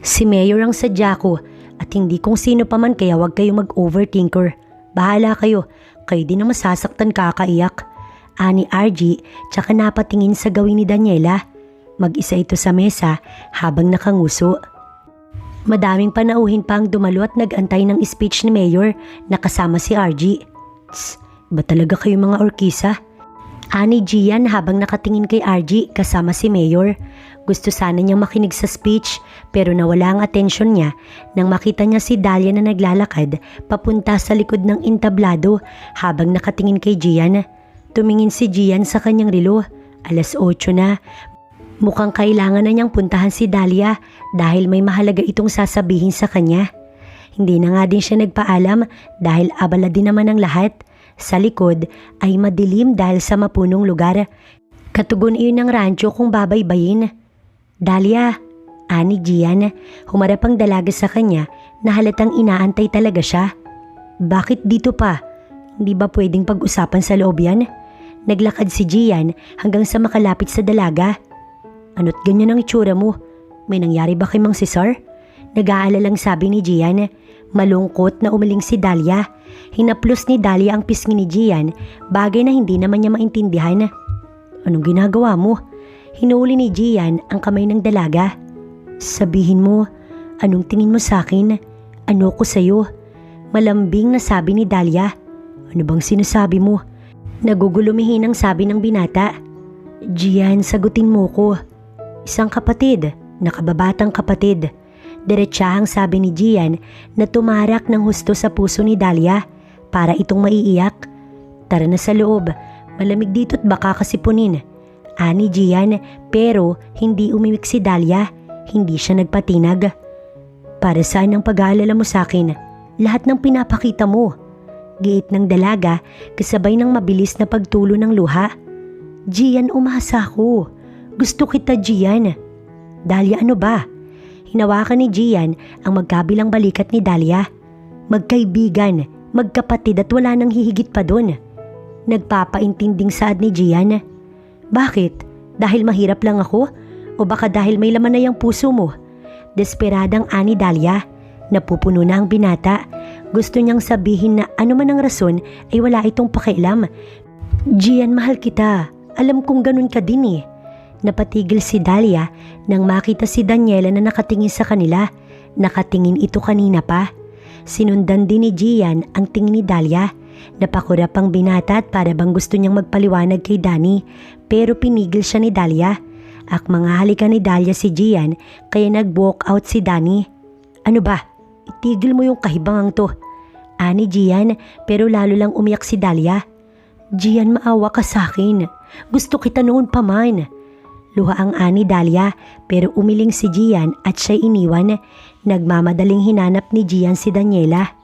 Si Mayor ang sadya ko at hindi kung sino pa man kaya wag kayo mag-overthinker. Bahala kayo, kayo din ang masasaktan kakaiyak. Ani RG, tsaka napatingin sa gawin ni Daniela. Mag-isa ito sa mesa habang nakanguso. Madaming panauhin pa ang dumalo at nag-antay ng speech ni Mayor na kasama si RG. Tss, ba talaga kayo mga orkisa? Ani Gian habang nakatingin kay RG kasama si Mayor. Gusto sana niyang makinig sa speech pero nawala ang atensyon niya nang makita niya si Dahlia na naglalakad papunta sa likod ng entablado habang nakatingin kay Gian. Tumingin si Gian sa kanyang relo. Alas 8 na. Mukhang kailangan na niyang puntahan si Dahlia dahil may mahalaga itong sasabihin sa kanya. Hindi na nga din siya nagpaalam dahil abala din naman ang lahat. Sa likod ay madilim dahil sa mapunong lugar. Katugon iyon ng rancho kung babaybayin. Dahlia, ani Gian, humarap ang dalaga sa kanya na halatang inaantay talaga siya. Bakit dito pa? Hindi ba pwedeng pag-usapan sa loob yan? Naglakad si Gian hanggang sa makalapit sa dalaga. Ano't ganyan ang itsura mo? May nangyari ba kay Mang Cesar? Nag-aalalang sabi ni Gian. Malungkot na umaling si Dahlia. Hinaplos ni Dahlia ang pisngi ni Gian, bagay na hindi naman niya maintindihan. Anong ginagawa mo? Hinuli ni Gian ang kamay ng dalaga. Sabihin mo, anong tingin mo sa akin? Ano ko sa'yo? Malambing na sabi ni Dahlia. Ano bang sinasabi mo? Nagugulumihin ang sabi ng binata. Gian, sagutin mo ko. Isang kapatid, nakababatang kapatid. Diretsahang sabi ni Gian na tumarak ng husto sa puso ni Dahlia para itong maiiyak. Tara na sa loob, malamig dito't baka kasipunin. Ani Gian pero hindi umimik si Dahlia, hindi siya nagpatinag. Para saan ang pag-aalala mo sa akin? Lahat ng pinapakita mo. Giit ng dalaga kasabay ng mabilis na pagtulo ng luha. Gian, umasa ako. Gusto kita, Gian. Dahlia, ano ba? Hinawakan ni Gian ang magkabilang balikat ni Dahlia. Magkaibigan, magkapatid at wala nang hihigit pa doon. Nagpapaintinding saad ni Gian. Bakit? Dahil mahirap lang ako? O baka dahil may laman na yung puso mo? Desperadang ani Dahlia. Napupuno na ang binata. Gusto niyang sabihin na ano man ang rason ay wala itong pakialam. Gian, mahal kita. Alam kong ganun ka din eh. Napatigil si Dahlia nang makita si Daniela na nakatingin sa kanila. Nakatingin ito kanina pa. Sinundan din ni Gian ang tingin ni Dahlia. Napakurap ang binata at para bang gusto niyang magpaliwanag kay Danny, pero pinigil siya ni Dahlia. Akmang halikan ni Dahlia si Gian kaya nag-walk out si Danny. Ano ba? Itigil mo yung kahibangang to. Ani Gian, pero lalo lang umiyak si Dahlia. Gian, maawa ka sa akin. Gusto kita noon pa man. Luha ang ani Dahlia, pero umiling si Gian at siya iniwan. Nagmamadaling hinanap ni Gian si Daniela.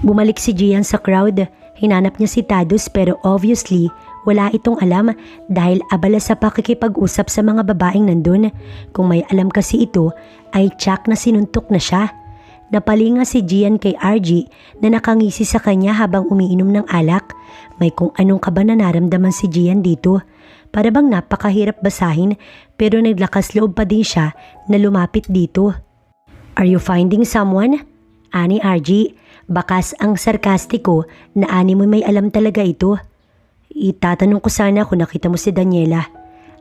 Bumalik si Gian sa crowd. Hinanap niya si Tadus pero obviously wala itong alam dahil abala sa pakikipag-usap sa mga babaeng nandun. Kung may alam kasi ito ay tsak na sinuntok na siya. Napalinga si Gian kay RG na nakangisi sa kanya habang umiinom ng alak. May kung anong kaba na naramdaman si Gian dito. Para bang napakahirap basahin pero naglakas loob pa din siya na lumapit dito. Are you finding someone? Ani RG, bakas ang sarkastiko na ani mo may alam talaga ito. Itatanong ko sana kung nakita mo si Daniela.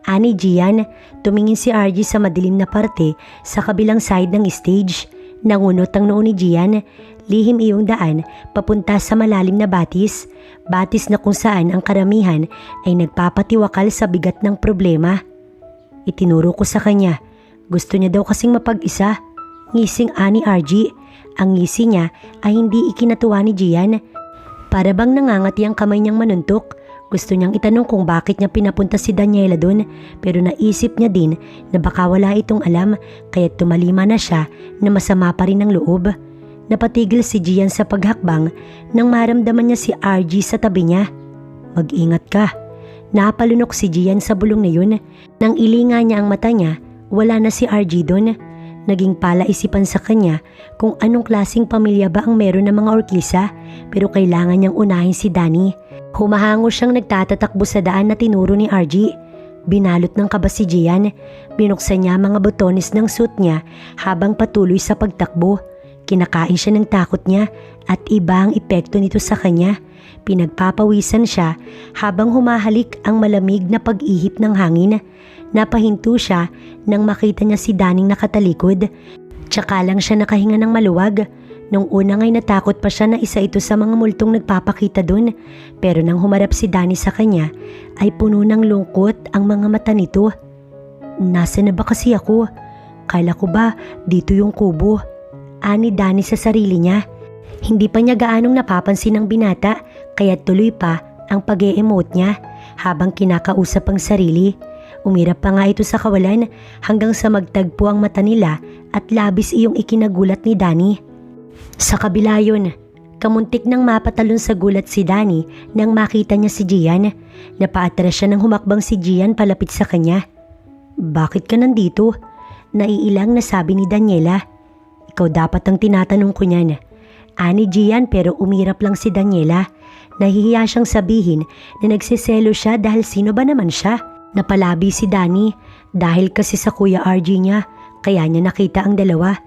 Ani Gian, tumingin si RG sa madilim na parte sa kabilang side ng stage. Nangunot ang noo ni Gian, lihim iyong daan papunta sa malalim na batis. Batis na kung saan ang karamihan ay nagpapatiwakal sa bigat ng problema. Itinuro ko sa kanya, gusto niya daw kasing mapag-isa. Ngising ani RG, ang ngisi niya ay hindi ikinatuwa ni Gian. Para bang nangangati ang kamay niyang manuntok. Gusto niyang itanong kung bakit niya pinapunta si Daniela doon pero naisip niya din na baka wala itong alam kaya tumalima na siya na masama pa rin ang loob. Napatigil si Gian sa paghakbang nang maramdaman niya si RG sa tabi niya. Mag-ingat ka. Napalunok si Gian sa bulong na yun. Nang ilinga niya ang mata niya, wala na si RG doon. Naging palaisipan sa kanya kung anong klaseng pamilya ba ang meron ng mga orkisa pero kailangan niyang unahin si Danny. Humahango siyang nagtatatakbo sa daan na tinuro ni RG. Binalot ng kaba si Gian. Binuksan niya mga botones ng suit niya habang patuloy sa pagtakbo. Kinakain siya ng takot niya at iba ang epekto nito sa kanya. Pinagpapawisan siya habang humahalik ang malamig na pag-ihip ng hangin. Napahinto siya nang makita niya si Daning nakatalikod. Tsaka lang siya nakahinga ng maluwag. Nung una nga'y natakot pa siya na isa ito sa mga multong nagpapakita doon. Pero nang humarap si Danny sa kanya, ay puno ng lungkot ang mga mata nito. Nasaan na ba kasi ako? Kala ko ba dito yung kubo? Ani Danny sa sarili niya. Hindi pa niya gaanong napapansin ng binata kaya tuloy pa ang pag-e-emote niya habang kinakausap ang sarili. Umirap pa nga ito sa kawalan hanggang sa magtagpo ang mata nila at labis iyong ikinagulat ni Danny. Sa kabila yun, kamuntik nang mapatalon sa gulat si Danny nang makita niya si Gian. Napaatras siya nang humakbang si Gian palapit sa kanya. Bakit ka nandito? Naiilang na sabi ni Daniela. Ikaw dapat ang tinatanong ko niyan. Ani Gian pero umirap lang si Daniela. Nahihiya siyang sabihin na nagsiselo siya dahil sino ba naman siya? Napalabi si Danny dahil kasi sa Kuya RG niya kaya niya nakita ang dalawa.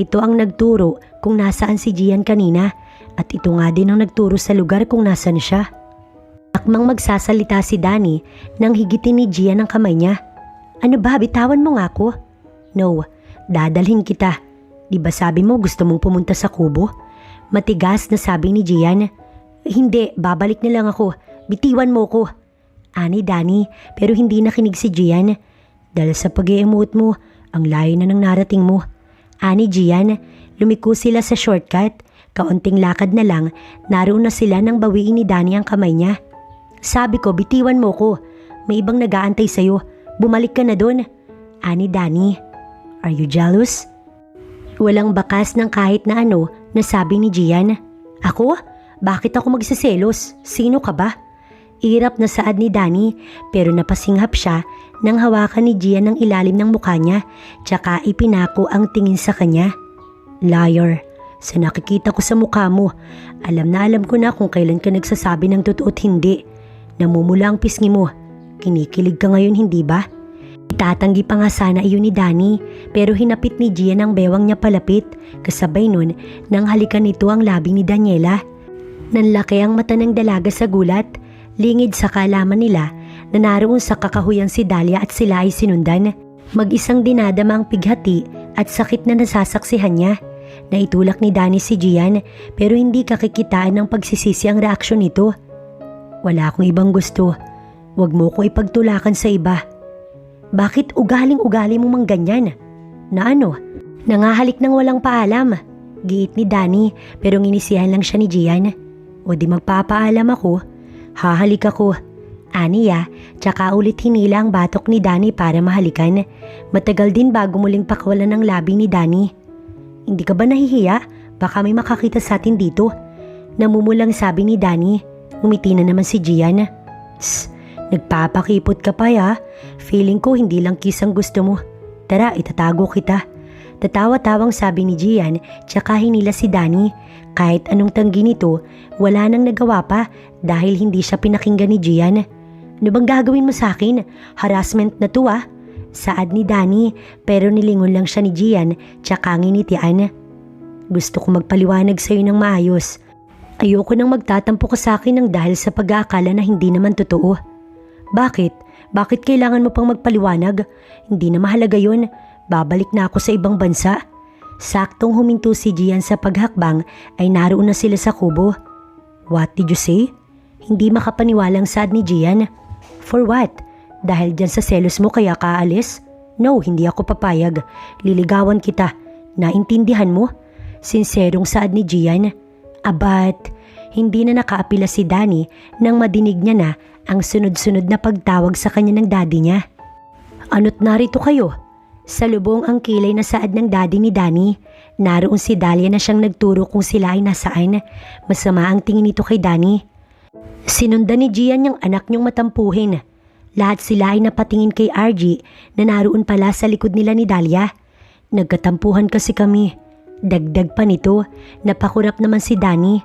Ito ang nagturo kung nasaan si Gian kanina at ito nga din ang nagturo sa lugar kung nasan siya. Akmang magsasalita si Danny nang higitin ni Gian ang kamay niya. Ano ba, bitawan mo nga ako? No, dadalhin kita. Di ba sabi mo gusto mong pumunta sa kubo? Matigas na sabi ni Gian. Hindi, babalik na lang ako. Bitiwan mo ko. Ani Danny, pero hindi nakinig si Gian. Dahil sa pag-e-emote mo, ang layo na ng narating mo. Ani Gian, lumiko sila sa shortcut. Kaunting lakad na lang, naroon na sila nang bawiin ni Danny ang kamay niya. Sabi ko, bitiwan mo ko. May ibang nag-aantay sa'yo. Bumalik ka na doon. Ani Danny, are you jealous? Walang bakas ng kahit na ano na sabi ni Gian. Ako? Bakit ako magsiselos? Sino ka ba? Irap na saad ni Danny pero napasinghap siya nang hawakan ni Gian ng ilalim ng mukha niya tsaka ipinako ang tingin sa kanya. Liar, sa nakikita ko sa mukha mo, alam na alam ko na kung kailan ka nagsasabi ng totoo at hindi. Namumula ang pisngi mo. Kinikilig ka ngayon, hindi ba? Itatanggi pa nga sana iyon ni Danny pero hinapit ni Gian ang bewang niya palapit kasabay nun nang halikan nito ang labi ni Daniela. Nanlaki ang mata ng dalaga sa gulat, lingid sa kaalaman nila na naroon sa kakahuyan si Dahlia at sila ay sinundan. Mag-isang dinadama ang pighati at sakit na nasasaksihan niya. Naitulak ni Danny si Gian pero hindi kakikitaan ng pagsisisi ang reaksyon nito. Wala akong ibang gusto. Huwag mo kong ipagtulakan sa iba. Bakit ugaling-ugali mo mang ganyan? Na ano? Nangahalik ng walang paalam. Giit ni Danny pero nginisihan lang siya ni Gian. O di magpapaalam ako, hahalik ako. Aniya, tsaka ulit hinila ang batok ni Danny para mahalikan. Matagal din bago muling pakawalan ng labi ni Danny. Hindi ka ba nahihiya? Baka may makakita sa atin dito. Namumulang sabi ni Danny. Umiti na naman si Gian. Nagpapakipot ka pa ya. Feeling ko hindi lang kiss ang gusto mo. Tara, itatago kita. Tatawa-tawang sabi ni Gian tsaka hinila si Danny. Kahit anong tanggi nito, wala nang nagawa pa dahil hindi siya pinakinggan ni Gian. Ano bang gagawin mo sa akin? Harassment na to ah. Saad ni Danny pero nilingon lang siya ni Gian tsaka nginitian. Gusto ko magpaliwanag sa iyo ng maayos. Ayoko nang magtatampo ka sa akin ng dahil sa pag-aakala na hindi naman totoo. Bakit? Bakit kailangan mo pang magpaliwanag? Hindi na mahalaga yun. Babalik na ako sa ibang bansa. Saktong huminto si Gian sa paghakbang ay naroon na sila sa kubo. What did you say? Hindi makapaniwalang saad ni Gian. For what? Dahil dyan sa selos mo kaya kaalis? No, hindi ako papayag. Liligawan kita. Naintindihan mo? Sinserong saad ni Gian. Abat, hindi na nakaapila si Danny nang madinig niya na ang sunod-sunod na pagtawag sa kanya ng daddy niya. Ano't narito kayo? Sa lubong ang kilay na saad ng daddy ni Danny. Naroon si Dahlia na siyang nagturo kung sila ay nasaan. Masama ang tingin nito kay Danny. Sinundan ni Gian yung anak niyong matampuhin. Lahat sila ay napatingin kay RG na naroon pala sa likod nila ni Dahlia. Nagkatampuhan kasi kami. Dagdag pa nito, napakurap naman si Danny.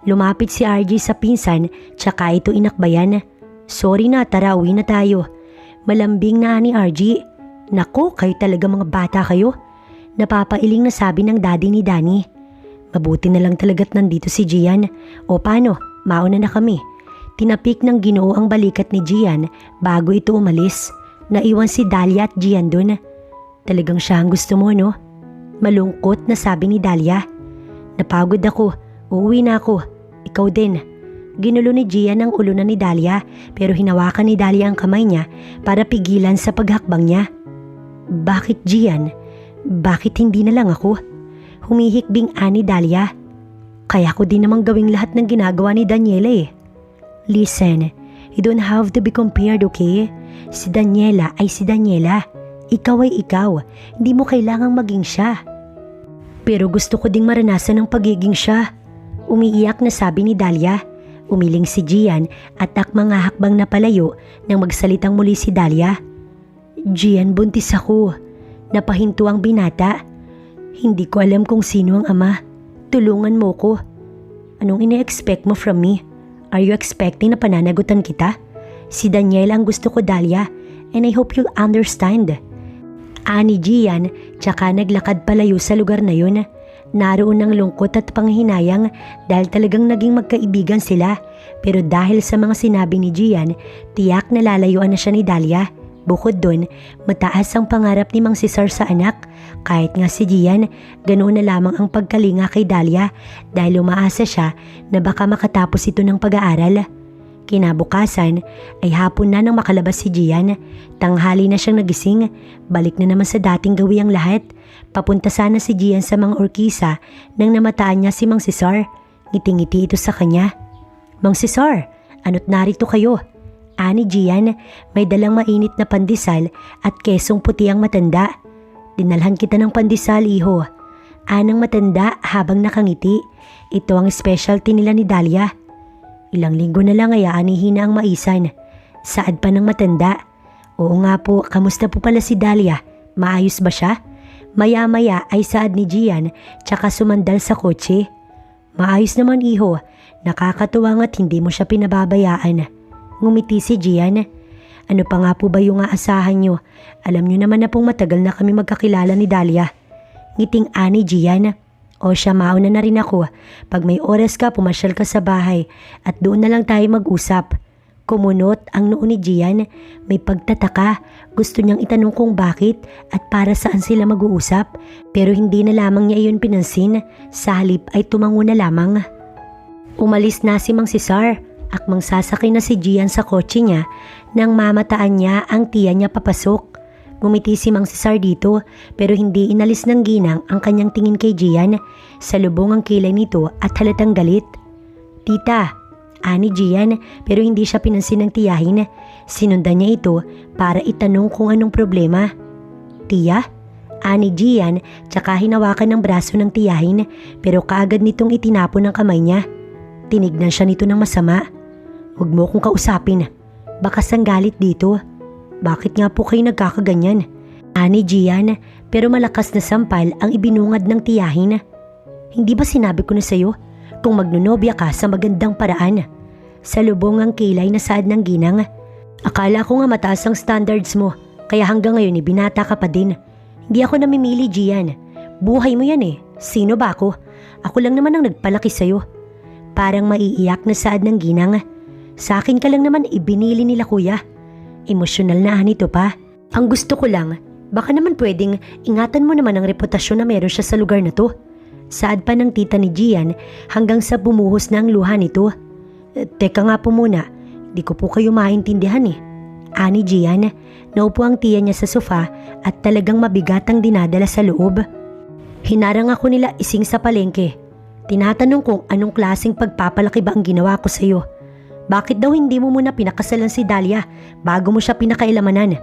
Lumapit si RG sa pinsan tsaka ito inakbayan. Sorry na, tara uwi na tayo. Malambing na ni RG. Nako, kayo talaga mga bata kayo. Napapailing na sabi ng daddy ni Danny. Mabuti na lang talaga't nandito si Gian. O paano, mauna na kami. Tinapik ng Ginoo ang balikat ni Gian bago ito umalis. Naiwan si Dahlia at Gian dun. Talagang siya ang gusto mo, no? Malungkot na sabi ni Dahlia. Napagod ako, uuwi na ako. Ikaw din. Ginulo ni Gian ang ulo na ni Dahlia pero hinawakan ni Dahlia ang kamay niya para pigilan sa paghakbang niya. Bakit Gian? Bakit hindi na lang ako? Humihikbing ani Dahlia. Kaya ko din namang gawing lahat ng ginagawa ni Daniela eh. Listen, you don't have to be compared, okay? Si Daniela ay si Daniela. Ikaw ay ikaw. Hindi mo kailangang maging siya. Pero gusto ko ding maranasan ang pagiging siya. Umiiyak na sabi ni Dahlia. Umiling si Gian at akmang hakbang na palayo nang magsalitang muli si Dahlia. Gian, buntis ako. Napahinto ang binata. Hindi ko alam kung sino ang ama. Tulungan mo ko. Anong ine-expect mo from me? Are you expecting na pananagutan kita? Si Daniel ang gusto ko, Dahlia, and I hope you'll understand. Ani Gian, tsaka naglakad palayo sa lugar na yun. Naroon ng lungkot at panghinayang dahil talagang naging magkaibigan sila. Pero dahil sa mga sinabi ni Gian, tiyak na lalayuan na siya ni Dahlia. Bukod dun, mataas ang pangarap ni Mang Cesar sa anak. Kahit nga si Gian, ganoon na lamang ang pagkalinga kay Dahlia dahil umaasa siya na baka makatapos ito ng pag-aaral. Kinabukasan ay hapon na nang makalabas si Gian. Tanghali na siyang nagising. Balik na naman sa dating gawi ang lahat. Papunta sana si Gian sa mga orkisa nang namataan niya si Mang Cesar. Ngiting-ngiti ito sa kanya. Mang Cesar, ano't narito kayo? Ani Gian, may dalang mainit na pandesal at kesong puti ang matanda. Dinalhan kita ng pandesal, iho. Anang matanda habang nakangiti. Ito ang specialty nila ni Dahlia. Ilang linggo na lang ay aanihin na ang maisan. Saad pa ng matanda. Oo nga po, kamusta po pala si Dahlia? Maayos ba siya? Maya-maya ay saad ni Gian tsaka sumandal sa kotse. Maayos naman iho, nakakatuwa nga't hindi mo siya pinababayaan. Ngumiti si Gian. Ano pa nga po ba yung aasahan nyo? Alam nyo naman na pong matagal na kami magkakilala ni Dahlia. Ngiting ani Gian. O siya, mauna na rin ako. Pag may oras ka, pumasyal ka sa bahay at doon na lang tayo mag-usap. Kumunot ang noo ni Gian. May pagtataka. Gusto niyang itanong kung bakit at para saan sila mag-uusap. Pero hindi na lamang niya iyon pinansin. Sa halip ay tumango na lamang. Umalis na si Mang Cesar. Akmang sasakay na si Gian sa kotse niya nang mamataan niya ang tiya niya papasok. Ngumiti si Mang Cesar dito pero hindi inalis ng ginang ang kanyang tingin kay Gian. Salubong ang kilay nito at halatang galit. Tita, ani Gian pero hindi siya pinansin ng tiyahin. Sinundan niya ito para itanong kung anong problema. Tiya? Ani Gian tsaka hinawakan ng braso ng tiyahin pero kaagad nitong itinapon ang kamay niya. Tinignan siya nito ng masama. Huwag mo kong kausapin. Baka sanggalit dito. Bakit nga po kayo nagkakaganyan? Ani Gian, pero malakas na sampal ang ibinungad ng tiyahin. Hindi ba sinabi ko na sa'yo kung magnunobya ka sa magandang paraan? Salubong ang kilay na saad ng ginang. Akala ko nga mataas ang standards mo, kaya hanggang ngayon binata ka pa din. Hindi ako namimili, Gian. Buhay mo yan eh. Sino ba ako? Ako lang naman ang nagpalaki sa'yo. Parang maiiyak na saad ng ginang. Sa akin ka lang naman ibinili nila kuya. Emosyonal na nito pa. Ang gusto ko lang, baka naman pwedeng ingatan mo naman ang reputasyon na meron siya sa lugar na to. Saad pa ng tita ni Gian hanggang sa bumuhos na ang luha nito. Teka nga po muna, di ko po kayo maintindihan eh. Ani Gian, naupo ang tiya niya sa sofa at talagang mabigat ang dinadala sa loob. Hinarang ako nila ising sa palengke. Tinatanong kung anong klaseng pagpapalaki ba ang ginawa ko sa iyo. Bakit daw hindi mo muna pinakasalan si Dahlia bago mo siya pinakailamanan?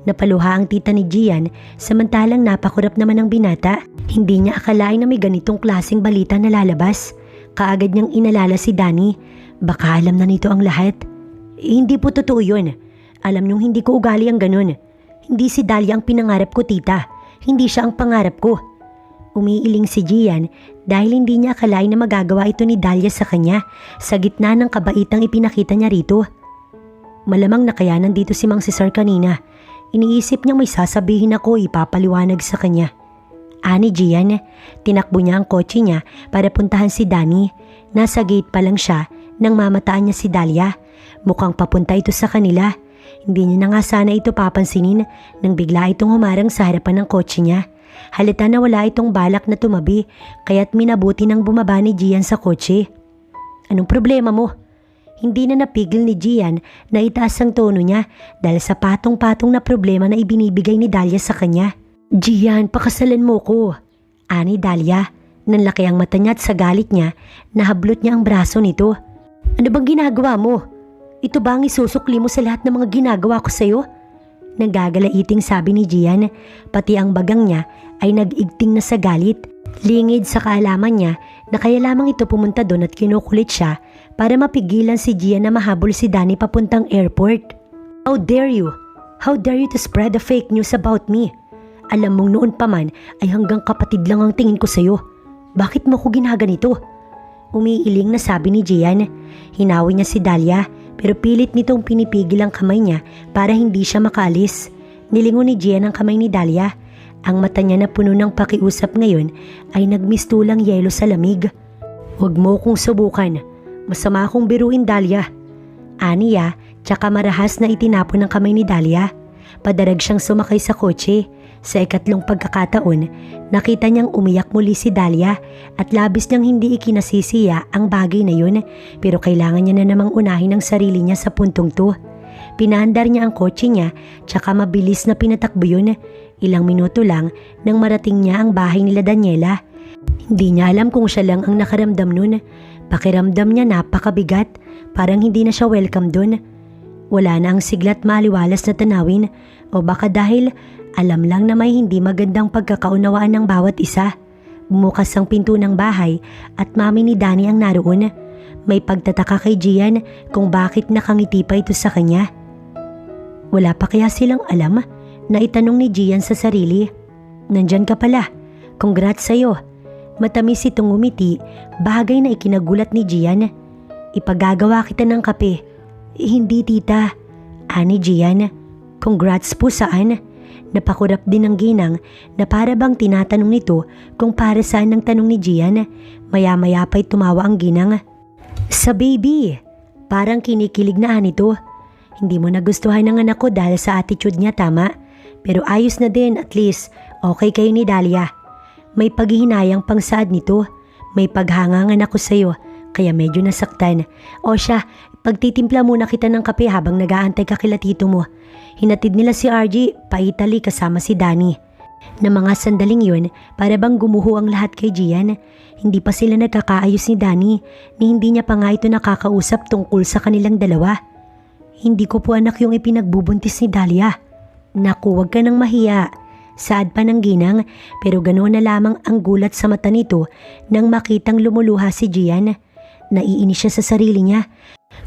Napaluha ang tita ni Gian samantalang napakurap naman ang binata. Hindi niya akalain na may ganitong klaseng balita na lalabas. Kaagad niyang inalala si Danny. Baka alam na nito ang lahat. Hindi po totoo yun. Alam niyong hindi ko ugali ang ganun. Hindi si Dahlia ang pinangarap ko, tita. Hindi siya ang pangarap ko. Umiiling si Gian dahil hindi niya akalain na magagawa ito ni Dahlia sa kanya sa gitna ng kabaitang ipinakita niya rito. Malamang na kaya nandito si Mang Cesar kanina. Iniisip niyang may sasabihin ako ipapaliwanag sa kanya. Ani Gian, tinakbo niya ang kotse niya para puntahan si Danny. Nasa gate pa lang siya nang mamataan niya si Dahlia. Mukhang papunta ito sa kanila. Hindi niya na nga sana ito papansinin nang bigla itong humarang sa harapan ng kotse niya. Halata na wala itong balak na tumabi kaya't minabuti nang bumaba ni Gian sa kotse. Anong problema mo? Hindi na napigil ni Gian na itaas ang tono niya dahil sa patong-patong na problema na ibinibigay ni Dahlia sa kanya. Gian, pakasalan mo ko. Ani Dahlia, nanlaki ang mata niya at sa galit niya, nahablot niya ang braso nito. Ano bang ginagawa mo? Ito ba ang isusukli mo sa lahat ng mga ginagawa ko sa'yo? Nagagalaiting sabi ni Gian, pati ang bagang niya ay nag-igting na sa galit. Lingid sa kaalaman niya na kaya lamang ito pumunta doon at kinukulit siya para mapigilan si Gian na mahabol si Danny papuntang airport. How dare you? How dare you to spread the fake news about me? Alam mong noon pa man ay hanggang kapatid lang ang tingin ko sa'yo. Bakit mo ko ginaganito? Umiiling na sabi ni Gian. Hinawi niya si Dahlia pero pilit nitong pinipigil ang kamay niya para hindi siya makaalis. Nilingon ni Gian ang kamay ni Dahlia. Ang mata niya na puno ng pakiusap ngayon ay nagmistulang yelo sa lamig. Huwag mo kong subukan. Masama akong biruin, Dahlia. Aniya, tsaka marahas na itinapon ng kamay ni Dahlia. Padarag siyang sumakay sa kotse. Sa ikatlong pagkakataon, nakita niyang umiyak muli si Dahlia at labis niyang hindi ikinasisiya ang bagay na yun pero kailangan niya na namang unahin ang sarili niya sa puntong to. Pinaandar niya ang kotse niya tsaka mabilis na pinatakbo yun. Ilang minuto lang nang marating niya ang bahay nila Daniela. Hindi niya alam kung siya lang ang nakaramdam nun. Pakiramdam niya napakabigat, parang hindi na siya welcome dun. Wala na ang siglat maliwalas na tanawin o baka dahil alam lang na may hindi magandang pagkakaunawaan ng bawat isa. Bumukas ang pinto ng bahay at mami ni Danny ang naroon. May pagtataka kay Gian kung bakit nakangiti pa ito sa kanya. Wala pa kaya silang alam na itanong ni Gian sa sarili. Nandyan ka pala. Congrats sa'yo. Matamis itong ngumiti, bagay na ikinagulat ni Gian. Ipagagawa kita ng kape. Hindi tita. Ani Gian. Congrats po saan? Napakurap din ng ginang na para bang tinatanong nito kung para saan ang tanong ni Gian. Maya-maya pa'y tumawa ang ginang. Sa baby. Parang kinikilig na nito. Hindi mo nagustuhan ng anak ko dahil sa attitude niya, tama? Pero ayos na din, at least okay kayo ni Dahlia. May paghihinayang pang saad nito. May paghangangan ako sa'yo, kaya medyo nasaktan. O siya, pagtitimpla muna kita ng kape habang nag-aantay ka kila tito mo. Hinatid nila si RG pa Italy kasama si Danny. Na mga sandaling yun, para bang gumuho ang lahat kay Gian. Hindi pa sila nagkakaayos ni Danny, ni hindi niya pa nga ito nakakausap tungkol sa kanilang dalawa. Hindi ko po anak yung ipinagbubuntis ni Dahlia. Naku, wag ka nang mahiya. Saad pa ng ginang, pero ganoon na lamang ang gulat sa mata nito nang makitang lumuluha si Gian. Naiinis siya sa sarili niya.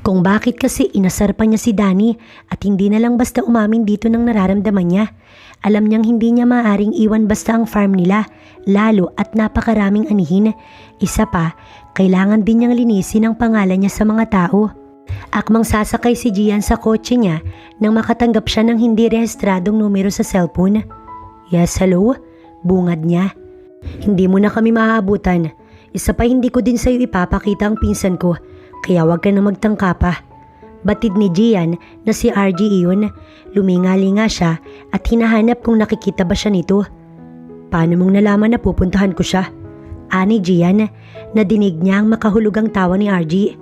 Kung bakit kasi inasar pa niya si Danny at hindi na lang basta umamin dito ng nararamdaman niya. Alam niyang hindi niya maaaring iwan basta ang farm nila, lalo at napakaraming anihin. Isa pa, kailangan din niyang linisin ang pangalan niya sa mga tao. Akmang sasakay si Gian sa kotse niya nang makatanggap siya ng hindi rehistradong numero sa cellphone. Yes, hello? Bungad niya. Hindi mo na kami maaabutan. Isa pa hindi ko din sa'yo ipapakita ang pinsan ko, kaya wag ka na magtangka pa. Batid ni Gian na si RG iyon. Lumingali nga siya at hinahanap kung nakikita ba siya nito. Paano mong nalaman na pupuntahan ko siya? Ani Gian, nadinig niya ang makahulugang tawa ni RG.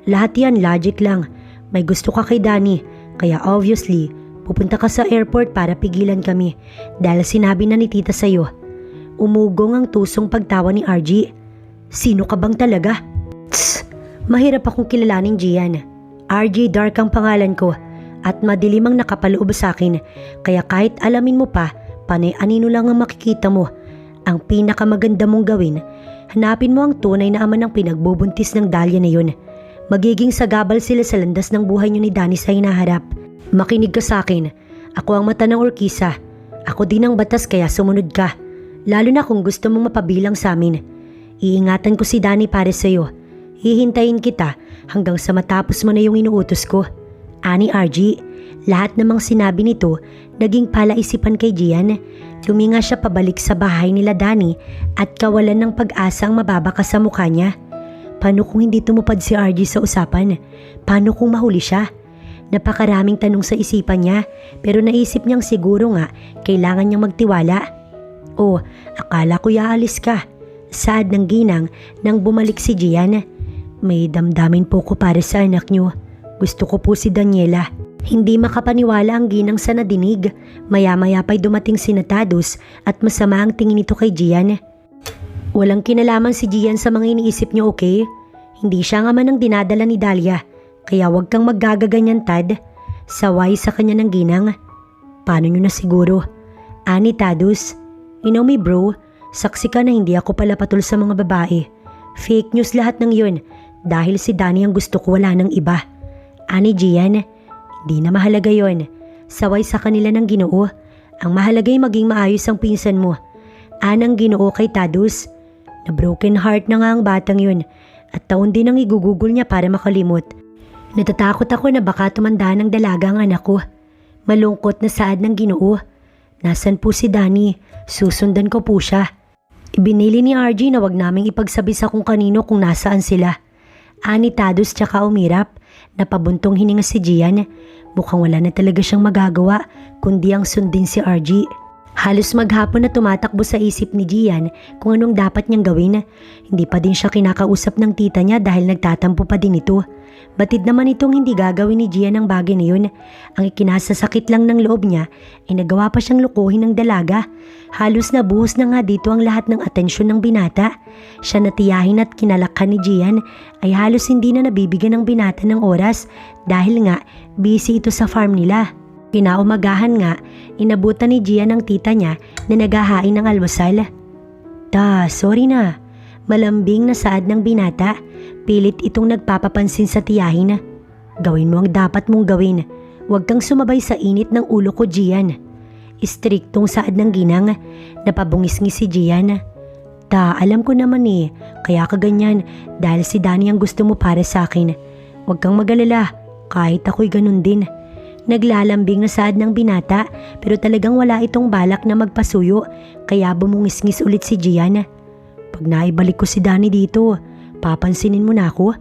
Lahat yan logic lang. May gusto ka kay Danny, kaya obviously pupunta ka sa airport para pigilan kami dahil sinabi na ni tita sa'yo. Umugong ang tusong pagtawa ni RG. Sino ka bang talaga? Tss, mahirap akong kilalanin, Gian. RG Dark ang pangalan ko at madilim ang nakapaloob sa akin, kaya kahit alamin mo pa, panay anino lang ang makikita mo. Ang pinakamaganda mong gawin, hanapin mo ang tunay na ama ng pinagbubuntis ng Dahlia na yun. Magiging sagabal sila sa landas ng buhay niyo ni Danny sa hinaharap. Makinig ka sa akin. Ako ang mata ng orkisa. Ako din ang batas kaya sumunod ka. Lalo na kung gusto mong mapabilang sa amin. Iingatan ko si Danny para sa'yo. Hihintayin kita hanggang sa matapos mo na yung inuutos ko. Ani RG, lahat namang sinabi nito naging palaisipan kay Gian. Luminga siya pabalik sa bahay nila Danny at kawalan ng pag-asa ang mababaka sa mukha niya. Paano kung hindi tumupad si RG sa usapan? Paano kung mahuli siya? Napakaraming tanong sa isipan niya pero naisip niyang siguro nga kailangan niyang magtiwala. Oh, akala ko yaalis ka. Saad ng ginang nang bumalik si Gian. May damdamin po ko para sa anak niyo. Gusto ko po si Daniela. Hindi makapaniwala ang ginang sa nadinig. Maya-maya pa'y dumating si Tados at masama ang tingin nito kay Gian. Walang kinalaman si Gian sa mga iniisip niyo, okay? Hindi siya nga man ang dinadala ni Dahlia. Kaya wag kang maggagaganyan, Tad. Saway sa kanya ng ginang. Paano niyo na siguro? Ani Tados, you know me bro, saksi ka na hindi ako pala patol sa mga babae. Fake news lahat ng yun. Dahil si Danny ang gusto ko, wala ng iba. Ani Gian, hindi na mahalaga yon. Saway sa kanila ng Ginoo. Ang mahalaga'y maging maayos ang pinsan mo. Anang Ginoo kay Tados. Na broken heart na nga ang batang yun. At taon din ang igugugol niya para makalimot. Natatakot ako na baka tumanda ng dalaga ang anak ko. Malungkot na saad ng Ginoo. Nasaan po si Danny? Susundan ko po siya. Ibinili ni RG na wag naming ipagsabi sa kung kanino kung nasaan sila. Ani Tados tsaka umirap. Napabuntong hininga si Gian. Mukhang wala na talaga siyang magagawa kundi ang sundin si RG. Halos maghapon na tumatakbo sa isip ni Gian kung anong dapat niyang gawin. Hindi pa din siya kinakausap ng tita niya dahil nagtatampo pa din ito. Batid naman itong hindi gagawin ni Gian ang bagay na yun. Ang ikinasasakit lang ng loob niya ay nagawa pa siyang lukuhin ng dalaga. Halos nabuhos na nga dito ang lahat ng atensyon ng binata. Siya natiyahin at kinalakhan ni Gian ay halos hindi na nabibigyan ng binata ng oras dahil nga busy ito sa farm nila. Kinaumagahan nga, inabutan ni Gian ang tita niya na naghahain ng almusal. Sorry na. Malambing na saad ng binata. Pilit itong nagpapapansin sa tiyahin. Gawin mo ang dapat mong gawin. Huwag kang sumabay sa init ng ulo ko, Gian. Istriktong saad ng ginang. Napabungis-ngis si Gian. Alam ko naman kaya ka ganyan dahil si Danny ang gusto mo para sa akin. Huwag kang mag-alala, kahit ako'y ganun din. Naglalambing na saad ng binata pero talagang wala itong balak na magpasuyo kaya bumungis-ngis ulit si Gian. Pag naibalik ko si Danny dito, papansinin mo na ako.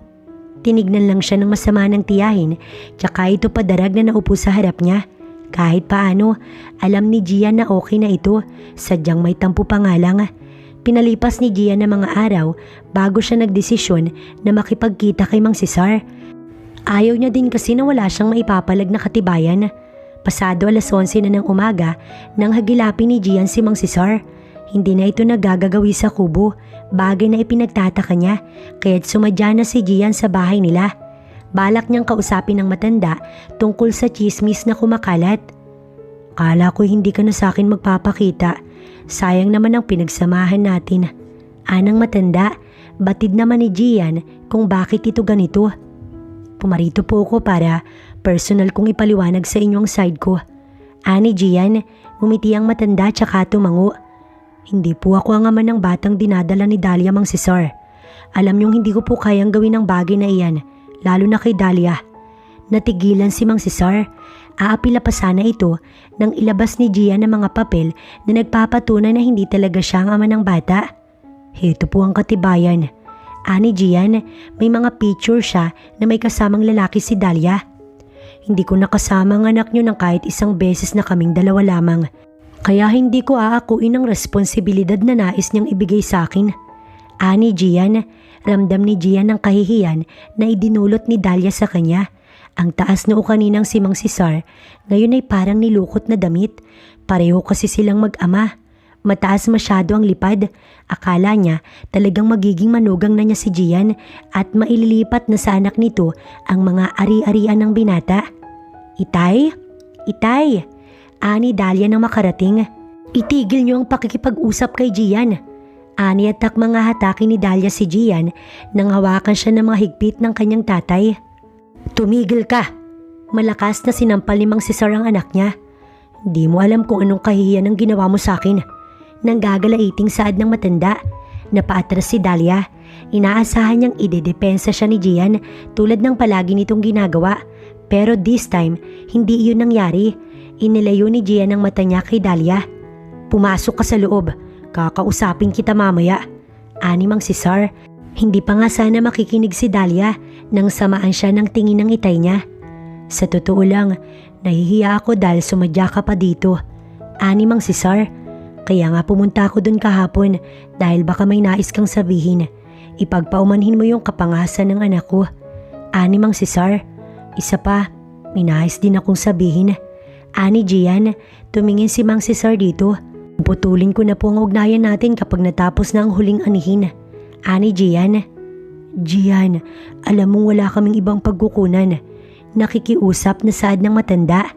Tinignan lang siya ng masama ng tiyahin tsaka ito padarag na naupo sa harap niya. Kahit paano, alam ni Gian na okay na ito, sadyang may tampo pa nga lang. Pinalipas ni Gian ng mga araw bago siya nagdesisyon na makipagkita kay Mang Cesar. Ayaw niya din kasi na wala siyang maipapalag na katibayan. Pasado 11:00 na ng umaga nang hagilapin ni Gian si Mang Cesar. Hindi na ito nagagagawi sa kubo, bagay na ipinagtataka niya kaya't sumadya na si Gian sa bahay nila. Balak niyang kausapin ng matanda tungkol sa chismis na kumakalat. Kala ko hindi ka na sa akin magpapakita. Sayang naman ang pinagsamahan natin. Anang matanda, batid naman ni Gian kung bakit ito ganito. Pumarito po ako para personal kong ipaliwanag sa inyo ang side ko. Ani Gian, umiti ang matanda tsaka tumango. Hindi po ako ang ama ng batang dinadala ni Dahlia, Mang Cesar. Alam niyong hindi ko po kayang gawin ang bagay na iyan, lalo na kay Dahlia. Natigilan si Mang Cesar. Aapila pa sana ito nang ilabas ni Gian ang mga papel na nagpapatunay na hindi talaga siya ang ama ng bata. Heto po ang katibayan. Ani Gian, may mga picture siya na may kasamang lalaki si Dahlia. Hindi ko nakasama ang anak niyo ng kahit isang beses na kaming dalawa lamang. Kaya hindi ko aakuin ang responsibilidad na nais niyang ibigay sa akin. Ani Gian, ramdam ni Gian ang kahihiyan na idinulot ni Dahlia sa kanya. Ang taas noo kaninang si Mang Cesar, ngayon ay parang nilukot na damit. Pareho kasi silang mag-ama. Mataas masyado ang lipad. Akala niya talagang magiging manugang na niya si Gian at maililipat na sa anak nito ang mga ari-arian ng binata. Itay? Itay! Ani Dahlia nang makarating. Itigil niyo ang pakikipag-usap kay Gian. Ani at mga hatake ni Dahlia si Gian nang hawakan siya ng mga higpit ng kanyang tatay. Tumigil ka! Malakas na sinampal ni Mang Cesar ang anak niya. Di mo alam kung anong kahihiyan ang ginawa mo sa akin. Nanggagalaiting saad ng matanda. Napaatras si Dahlia. Inaasahan niyang idedepensa siya ni Gian tulad ng palagi nitong ginagawa. Pero this time, hindi iyon nangyari. Inilayo ni Gian ang mata niya kay Dahlia. Pumasok ka sa loob. Kakausapin kita mamaya. Ani Mang Cesar. Hindi pa nga sana makikinig si Dahlia nang samaan siya ng tingin ng itay niya. Sa totoo lang, nahihiya ako dahil sumadya ka pa dito. Ani Mang Cesar. Kaya nga pumunta ako dun kahapon dahil baka may nais kang sabihin. Ipagpaumanhin mo yung kapangasan ng anak ko. Ani Mang Cesar. Isa pa, may nais din akong sabihin. Ani Gian, tumingin si Mang Cesar dito. Putulin ko na po ang ugnayan natin kapag natapos na ang huling anihin. Ani Gian. Gian, alam mong wala kaming ibang pagkukunan. Nakikiusap na saad ng matanda.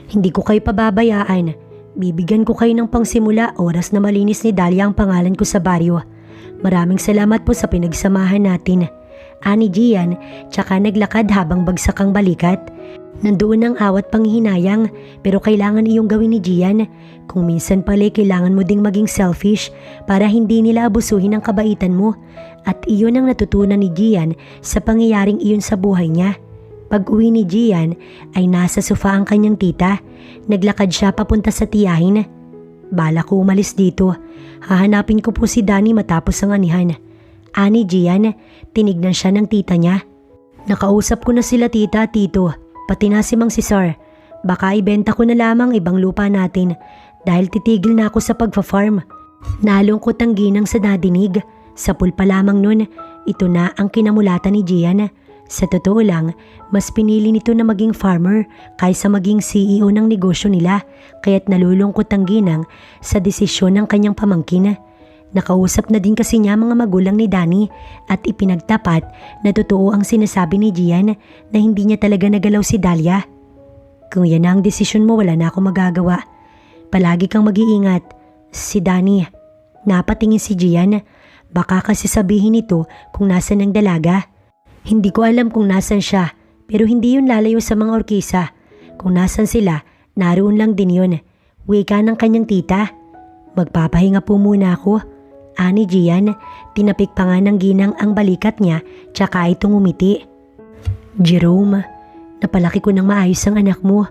Hindi ko kayo pababayaan. Bibigyan ko kayo ng pangsimula oras na malinis ni Dahlia ang pangalan ko sa baryo. Maraming salamat po sa pinagsamahan natin. Ani Gian, tsaka naglakad habang bagsak ang balikat. Nandoon ang awat panghihinayang pero kailangan iyong gawin ni Gian. Kung minsan pala kailangan mo ding maging selfish para hindi nila abusuhin ang kabaitan mo. At iyon ang natutunan ni Gian sa pangyayaring iyon sa buhay niya. Pag uwi ni Gian ay nasa sofa ang kanyang tita. Naglakad siya papunta sa tiyahin. Bala ko umalis dito. Hahanapin ko po si Danny matapos ang anihan. Ani Gian, tinignan siya ng tita niya. Nakausap ko na sila tita at tito. Pati na si Mang Cesar. Baka ibenta ko na lamang ibang lupa natin dahil titigil na ako sa pagfa-farm. Nalungkot ang ginang sa nadinig. Sa pulpa lamang nun, ito na ang kinamulatan ni Gian. Sa totoo lang, mas pinili nito na maging farmer kaysa maging CEO ng negosyo nila kaya't nalulungkot ang ginang sa desisyon ng kanyang pamangkin. Nakausap na din kasi niya mga magulang ni Danny at ipinagtapat na totoo ang sinasabi ni Gian na hindi niya talaga nagalaw si Dahlia. Kung yan ang desisyon mo, wala na akong magagawa. Palagi kang mag-iingat. Si Danny. Napatingin si Gian. Baka kasi sabihin nito kung nasan ang dalaga. Hindi ko alam kung nasan siya, pero hindi yun lalayo sa mga orkisa. Kung nasan sila, naroon lang din yun. Wika ng kanyang tita. Magpapahinga po muna ako. Ani Gian, tinapik pa nga ng ginang ang balikat niya tsaka itong umiti. Jerome, napalaki ko ng maayos ang anak mo.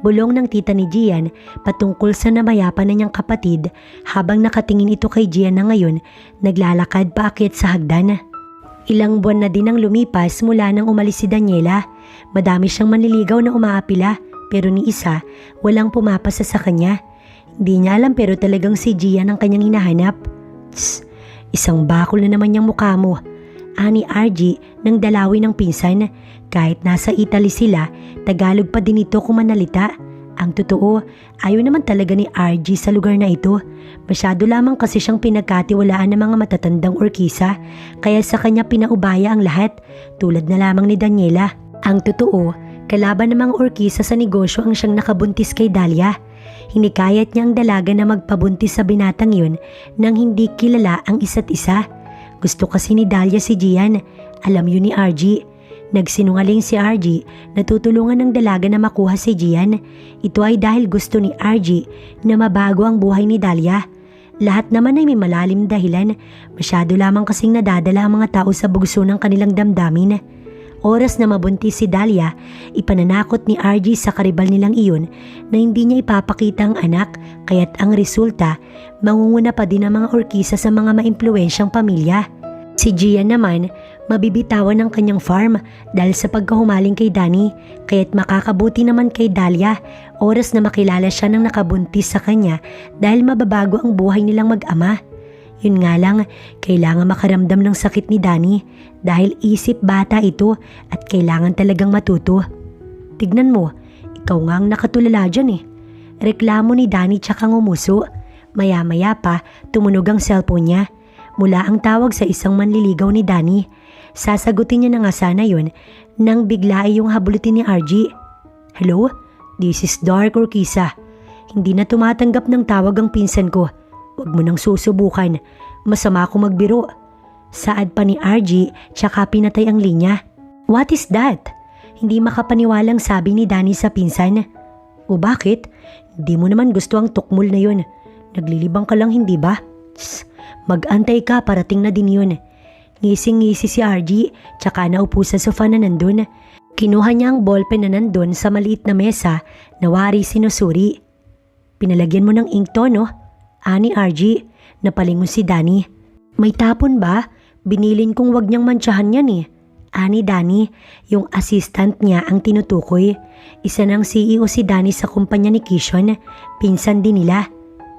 Bulong ng tita ni Gian patungkol sa namayapa na niyang kapatid habang nakatingin ito kay Gian na ngayon naglalakad paakyat sa hagdan. Ilang buwan na din ang lumipas mula nang umalis si Daniela. Madami siyang manliligaw na umaapila pero ni isa walang pumapasa sa kanya. Hindi niya alam pero talagang si Gian ang kanyang hinahanap. Tss, isang bakol na naman niyang mukha mo. Ani RG nang dalawi ng pinsan. Kahit nasa Italy sila, Tagalog pa din ito kung manalita. Ang totoo, ayaw naman talaga ni RG sa lugar na ito. Masyado lamang kasi siyang pinagkatiwalaan ng mga matatandang orkisa, kaya sa kanya pinaubaya ang lahat, tulad na lamang ni Daniela. Ang totoo, kalaban ng mga orkisa sa negosyo ang siyang nakabuntis kay Dalia. Hinikayat niya ang dalaga na magpabuntis sa binatang yun nang hindi kilala ang isa't isa. Gusto kasi ni Dalia si Gian, alam yun ni RG. Nagsinungaling si RG na tutulungan ng dalaga na makuha si Gian. Ito ay dahil gusto ni RG na mabago ang buhay ni Dalia. Lahat naman ay may malalim dahilan. Masyado lamang kasing nadadala ang mga tao sa bugso ng kanilang damdamin. Oras na mabuntis si Dalia, ipananakot ni RG sa karibal nilang iyon na hindi niya ipapakita ang anak, kaya't ang resulta, mangunguna pa din ang mga orkisa sa mga maimpluwensyang pamilya. Si Gian naman, mabibitawan ng kanyang farm dahil sa pagkahumaling kay Danny, kaya't makakabuti naman kay Dalia, oras na makilala siya ng nakabuntis sa kanya dahil mababago ang buhay nilang mag-ama. Yun nga lang, kailangan makaramdam ng sakit ni Danny dahil isip bata ito at kailangan talagang matuto. Tignan mo, ikaw nga ang nakatulala dyan eh. Reklamo ni Danny tsaka ngumuso. Maya-maya pa, tumunog ang cellphone niya. Mula ang tawag sa isang manliligaw ni Danny. Sasagutin niya na nga sana yun nang bigla ay yung habulutin ni RG. Hello? This is Dark Orkisa. Hindi na tumatanggap ng tawag ang pinsan ko. Huwag mo nang susubukan. Masama ako magbiro. Saad pa ni RG tsaka pinatay ang linya. What is that? Hindi makapaniwalang sabi ni Danny sa pinsan. O bakit? Hindi mo naman gusto ang tukmol na yun. Naglilibang ka lang hindi ba? Tss, mag-antay ka, parating na din yun. Ngising-ngisi si RG tsaka naupo sa sofa na nandun. Kinuha niya ang ballpen na nandun sa maliit na mesa na wari sinusuri. Pinalagyan mo ng ink to, no? Ani RG, napalingon si Danny. May tapon ba? Binilin kong wag niyang mantsahan yan eh. Ani Danny, yung assistant niya ang tinutukoy. Isa ng CEO si Danny sa kumpanya ni Kishon. Pinsan din nila.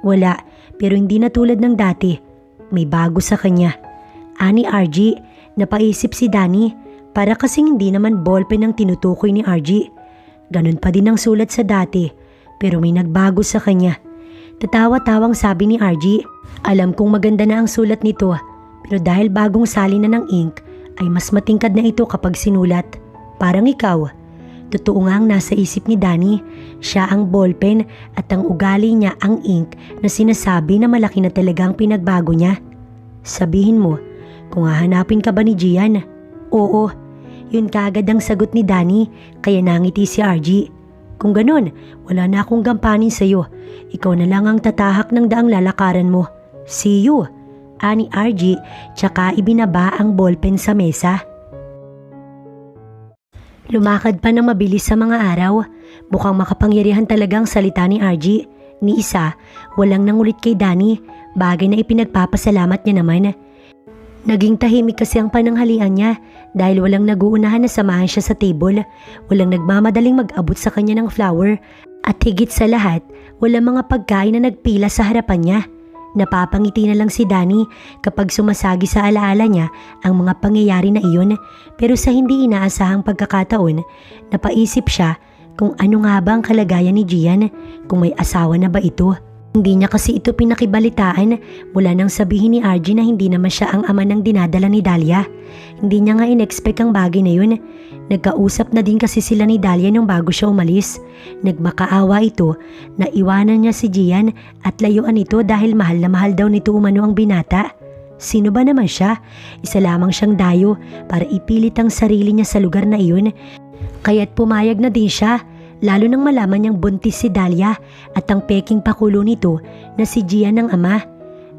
Wala, pero hindi na tulad ng dati. May bago sa kanya. Ani RG, napaisip si Danny. Para kasing hindi naman ballpen ang tinutukoy ni RG. Ganun pa din ang sulat sa dati, pero may nagbago sa kanya. Tatawa-tawang sabi ni RG, alam kong maganda na ang sulat nito, pero dahil bagong sali na ng ink, ay mas matingkad na ito kapag sinulat. Parang ikaw. Totoo nga ang nasa isip ni Danny. Siya ang ballpen at ang ugali niya ang ink na sinasabi na malaki na talagang pinagbago niya. Sabihin mo, kung hahanapin ka ba ni Gian? Oo. Yun kaagad ang sagot ni Danny, kaya nangiti si RG. Kung ganun, wala na akong gampanin sa'yo. Ikaw na lang ang tatahak ng daang lalakaran mo. See you. Ani RG, tsaka ibinaba ang ballpen sa mesa. Lumakad pa ng mabilis sa mga araw. Mukhang makapangyarihan talagang salita ni RG. Ni isa, walang nangulit kay Danny, bagay na ipinagpapasalamat niya naman. Naging tahimik kasi ang pananghalian niya dahil walang naguunahan na samahan siya sa table, walang nagmamadaling mag-abot sa kanya ng flower, at higit sa lahat, walang mga pagkain na nagpila sa harapan niya. Napapangiti na lang si Danny kapag sumasagi sa alaala niya ang mga pangyayari na iyon, pero sa hindi inaasahang pagkakataon, napaisip siya kung ano nga ba ang kalagayan ni Gian, kung may asawa na ba ito. Hindi niya kasi ito pinakibalitaan mula nang sabihin ni RG na hindi naman siya ang ama ng dinadala ni Dalia. Hindi niya nga in-expect ang bagay na yun. Nagkausap na din kasi sila ni Dalia nung bago siya umalis. Nagmakaawa ito na iwanan niya si Gian at layuan ito dahil mahal na mahal daw nito umano ang binata. Sino ba naman siya? Isa lamang siyang dayo para ipilit ang sarili niya sa lugar na iyon. Kaya't pumayag na din siya, lalo nang malaman niyang buntis si Dahlia at ang peking pakulo nito na si Gian ng ama.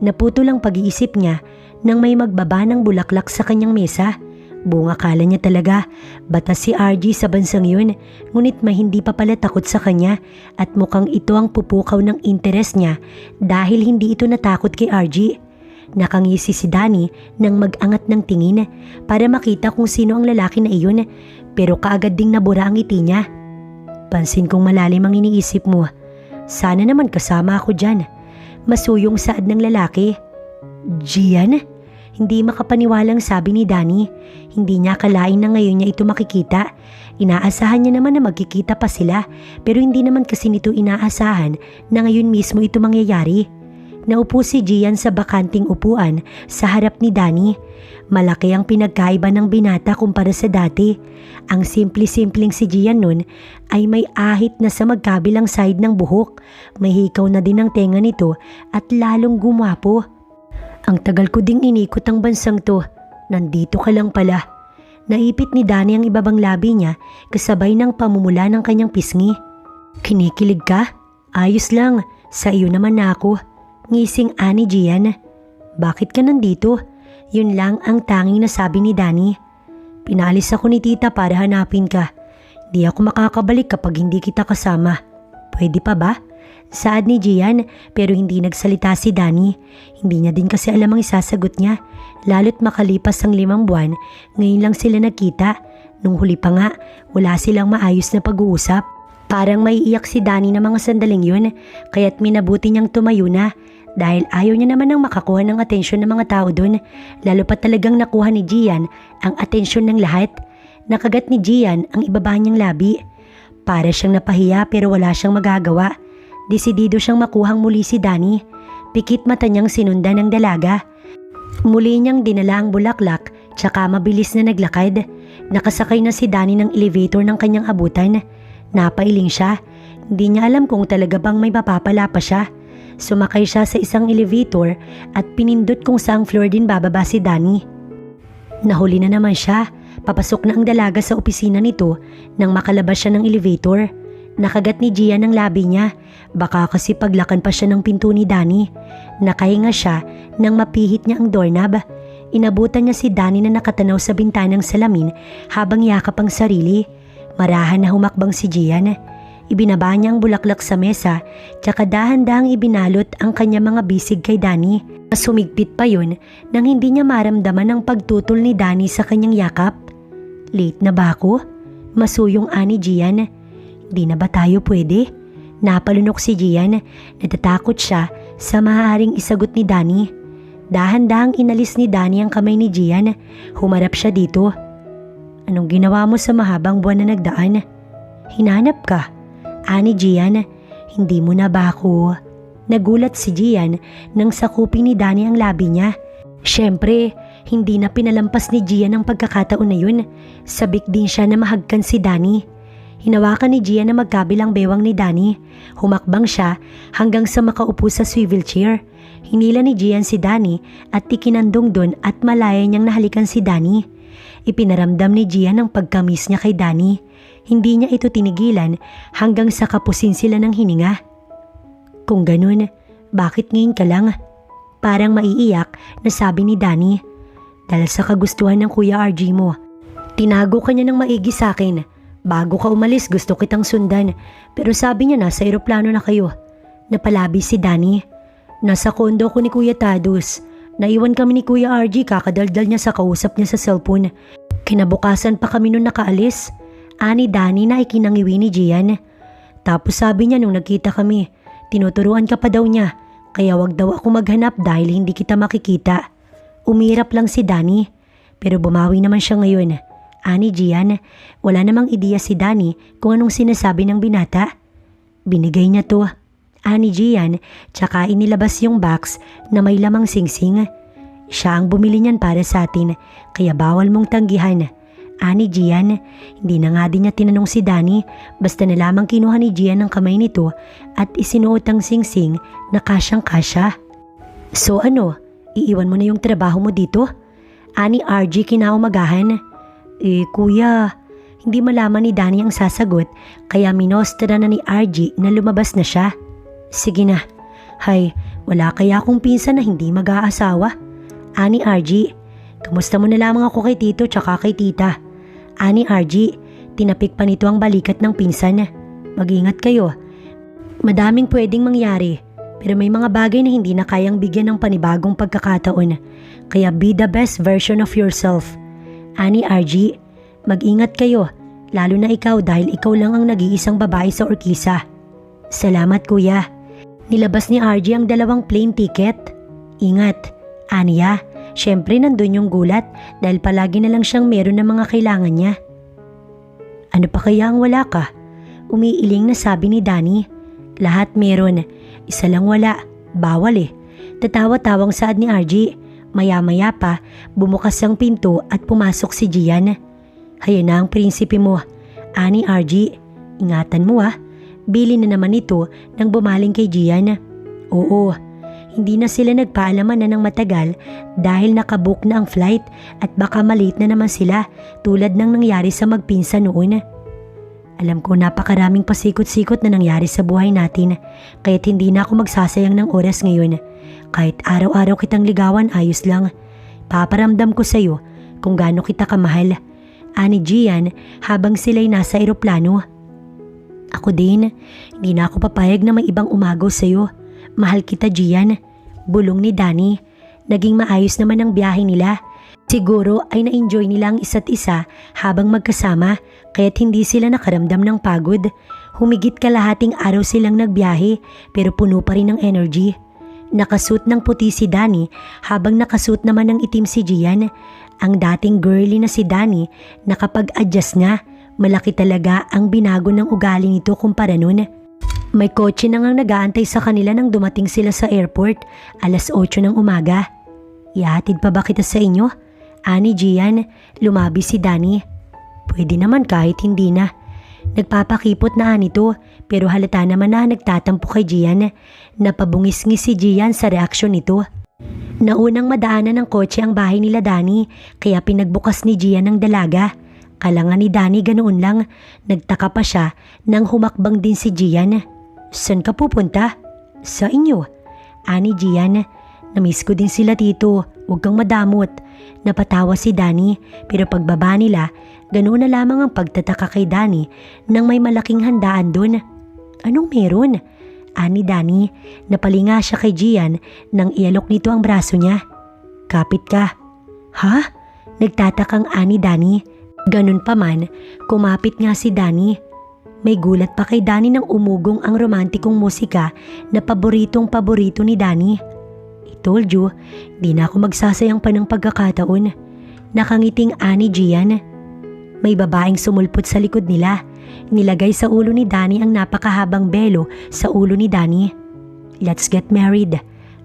Naputol ang pag-iisip niya nang may magbaba ng bulaklak sa kanyang mesa. Buong akala niya talaga, batas si RG sa bansang yun, ngunit may hindi pa pala takot sa kanya at mukhang ito ang pupukaw ng interes niya dahil hindi ito natakot kay RG. Nakangisi si Danny nang mag-angat ng tingin para makita kung sino ang lalaki na iyon, pero kaagad ding nabura ang ngiti niya. Pansin kong malalim ang iniisip mo. Sana naman kasama ako dyan. Masuyong saad ng lalaki. Gian? Hindi makapaniwalang sabi ni Danny. Hindi niya akalain na ngayon niya ito makikita. Inaasahan niya naman na magkikita pa sila, pero hindi naman kasi nito inaasahan na ngayon mismo ito mangyayari. Naupo si Gian sa bakanting upuan sa harap ni Danny. Malaki ang pinagkaiba ng binata kumpara sa dati. Ang simple-simpleng si Gian nun ay may ahit na sa magkabilang side ng buhok. May hikaw na din ang tenga nito at lalong gumwapo. Ang tagal ko ding inikot ang bansang to. Nandito ka lang pala. Naipit ni Danny ang ibabang labi niya kasabay ng pamumula ng kanyang pisngi. Kinikilig ka? Ayos lang. Sa iyo naman na ako. Ngising ani Gian. Bakit ka nandito? Yun lang ang tanging nasabi ni Danny. Pinalis ako ni tita para hanapin ka. Di ako makakabalik kapag hindi kita kasama. Pwede pa ba? Saad ni Gian pero hindi nagsalita si Danny. Hindi niya din kasi alam ang isasagot niya. Lalo't makalipas ang 5 buwan, ngayon lang sila nagkita. Nung huli pa nga, wala silang maayos na pag-uusap. Parang maiiyak si Danny na mga sandaling yun, kaya't minabuti niyang tumayo na. Dahil ayaw niya naman ng makakuha ng atensyon ng mga tao doon, lalo pa talagang nakuha ni Gian ang atensyon ng lahat. Nakagat ni Gian ang ibaba niyang labi. Para siyang napahiya pero wala siyang magagawa. Desidido siyang makuhang muli si Danny. Pikit mata niyang sinundan ng dalaga. Muli niyang dinala ang bulaklak tsaka mabilis na naglakad. Nakasakay na si Danny ng elevator ng kanyang abutan. Napailing siya. Hindi niya alam kung talaga bang may mapapala pa siya. Sumakay siya sa isang elevator at pinindot kung saang floor din bababa si Danny. Nahuli na naman siya. Papasok na ang dalaga sa opisina nito nang makalabas siya ng elevator. Nakagat ni Gian ang labi niya. Baka kasi paglakan pa siya ng pinto ni Danny. Nakahinga siya nang mapihit niya ang doorknob. Inabutan niya si Danny na nakatanaw sa bintanang salamin habang yakap ang sarili. Marahan na humakbang si Gian. Ibinaba niya ang bulaklak sa mesa tsaka dahan-dahang ibinalot ang kanya mga bisig kay Danny. Mas sumigpit pa yun nang hindi niya maramdaman ang pagtutol ni Danny sa kanyang yakap. Late na ba ako? Masuyong ani Gian. Di na ba tayo pwede? Napalunok si Gian. Natatakot siya sa maaaring isagot ni Danny. Dahan-dahang inalis ni Danny ang kamay ni Gian. Humarap siya dito. Anong ginawa mo sa mahabang buwan na nagdaan? Hinanap ka. Ani Gian, hindi mo na ba ako? Nagulat si Gian nang sakupin ni Danny ang labi niya. Siyempre, hindi na pinalampas ni Gian ang pagkakataon na yun. Sabik din siya na mahagkan si Danny. Hinawakan ni Gian na magkabilang bewang ni Danny. Humakbang siya hanggang sa makaupo sa swivel chair. Hinila ni Gian si Danny at ikinandong doon at malaya niyang nahalikan si Danny. Ipinaramdam ni Gian ang pagkamis niya kay Danny. Hindi niya ito tinigilan hanggang sa kapusin sila ng hininga. Kung ganun, bakit ngayon ka lang? Parang maiiyak na sabi ni Danny. Dahil sa kagustuhan ng Kuya RG mo. Tinago ka niya ng maigi sa akin. Bago ka umalis gusto kitang sundan. Pero sabi niya nasa eroplano na kayo. Napalabi si Danny. Nasa kondo ko ni Kuya Tados. Naiwan kami ni Kuya RG kakadaldal niya sa kausap niya sa cellphone. Kinabukasan pa kami nun nakaalis. Ani Danny na ikinangiwi ni Gian. Tapos sabi niya nung nagkita kami, tinuturuan ka pa daw niya, kaya wag daw ako maghanap dahil hindi kita makikita. Umirap lang si Danny, pero bumawi naman siya ngayon. Ani Gian, wala namang ideya si Danny kung anong sinasabi ng binata. Binigay niya to. Ani Gian, tsaka inilabas yung box na may lamang singsing. Siya ang bumili niyan para sa atin, kaya bawal mong tanggihan. Ani Gian, hindi na nga din niya tinanong si Danny, basta na lamang kinuha ni Gian ang kamay nito at isinuot ang singsing na kasyang-kasya. So ano, Iiwan mo na yung trabaho mo dito? Ani RG kinaumagahan. Kuya, hindi malaman ni Danny ang sasagot kaya minostra na ni RG na lumabas na siya. Sige na. Hay, wala kaya akong pinsan na hindi mag-aasawa? Ani RG, kamusta mo na lamang ako kay tito tsaka kay tita? Ani RG, tinapik pa nito ang balikat ng pinsan. Mag-ingat kayo. Madaming pwedeng mangyari pero may mga bagay na hindi na kayang bigyan ng panibagong pagkakataon. Kaya be the best version of yourself. Ani RG, mag-ingat kayo lalo na ikaw dahil ikaw lang ang nag-iisang babae sa orkisa. Salamat kuya. Nilabas ni RG ang 2 plane ticket. Ingat. Aniya, syempre nandun yung gulat dahil palagi na lang siyang meron ng mga kailangan niya. Ano pa kaya ang wala ka? Umiiling na sabi ni Danny. Lahat meron, isa lang wala, bawal eh. Tatawa-tawang saad ni RG. Maya-maya pa, bumukas ang pinto at pumasok si Gian. Hayaan na ang prinsipe mo. Ani RG, ingatan mo ah. Bili na naman ito nang bumaling kay Gian. Oo, hindi na sila nagpaalaman na ng matagal dahil nakabook na ang flight at baka malate na naman sila tulad ng nangyari sa magpinsan noon. Alam ko napakaraming pasikot-sikot na nangyari sa buhay natin kaya't hindi na ako magsasayang ng oras ngayon. Kahit araw-araw kitang ligawan ayos lang. Paparamdam ko sa iyo kung gaano kita kamahal. Ani Gian habang sila'y nasa eroplano. Ako din, hindi na ako papayag na may ibang umagaw sa iyo. Mahal kita Gian. Bulong ni Danny. Naging maayos naman ang biyahe nila. Siguro ay na-enjoy nila ang isa't isa habang magkasama kaya't hindi sila nakaramdam ng pagod. Humigit kalahating araw silang nagbiyahe pero puno pa rin ng energy. Nakasuot ng puti si Danny habang nakasuot naman ng itim si Gian. Ang dating girly na si Danny nakapag-adjust na. Malaki talaga ang binago ng ugali nito kumpara nun. May kotse na ngang nag-aantay sa kanila nang dumating sila sa airport, 8:00 ng umaga. Ihatid pa ba kita sa inyo? Ani Gian, lumabi si Danny. Pwede naman kahit hindi na. Nagpapakipot na nito pero halata naman na nagtatampo kay Gian. Napabungis-ngis si Gian sa reaksyon nito. Naunang madaanan ng kotse ang bahay nila Danny kaya pinagbukas ni Gian ng dalaga. Kalangan ni Danny ganoon lang, nagtaka pa siya nang humakbang din si Gian. Saan ka pupunta? Sa inyo. Ani Gian, namiss ko din sila tito, huwag kang madamot. Napatawa si Danny pero pagbaba nila, ganoon na lamang ang pagtataka kay Danny nang may malaking handaan doon. Anong meron? Ani Danny, napalinga siya kay Gian nang ialok nito ang braso niya. Kapit ka. Ha? Nagtatakang ani Danny. Ganun pa man, kumapit nga si Danny. May gulat pa kay Danny nang umugong ang romantikong musika na paboritong-paborito ni Danny. I told you, di na ako magsasayang pa ng pagkakataon. Nakangiting ani Gian. May babaeng sumulpot sa likod nila. Nilagay sa ulo ni Danny ang napakahabang belo sa ulo ni Danny. Let's get married.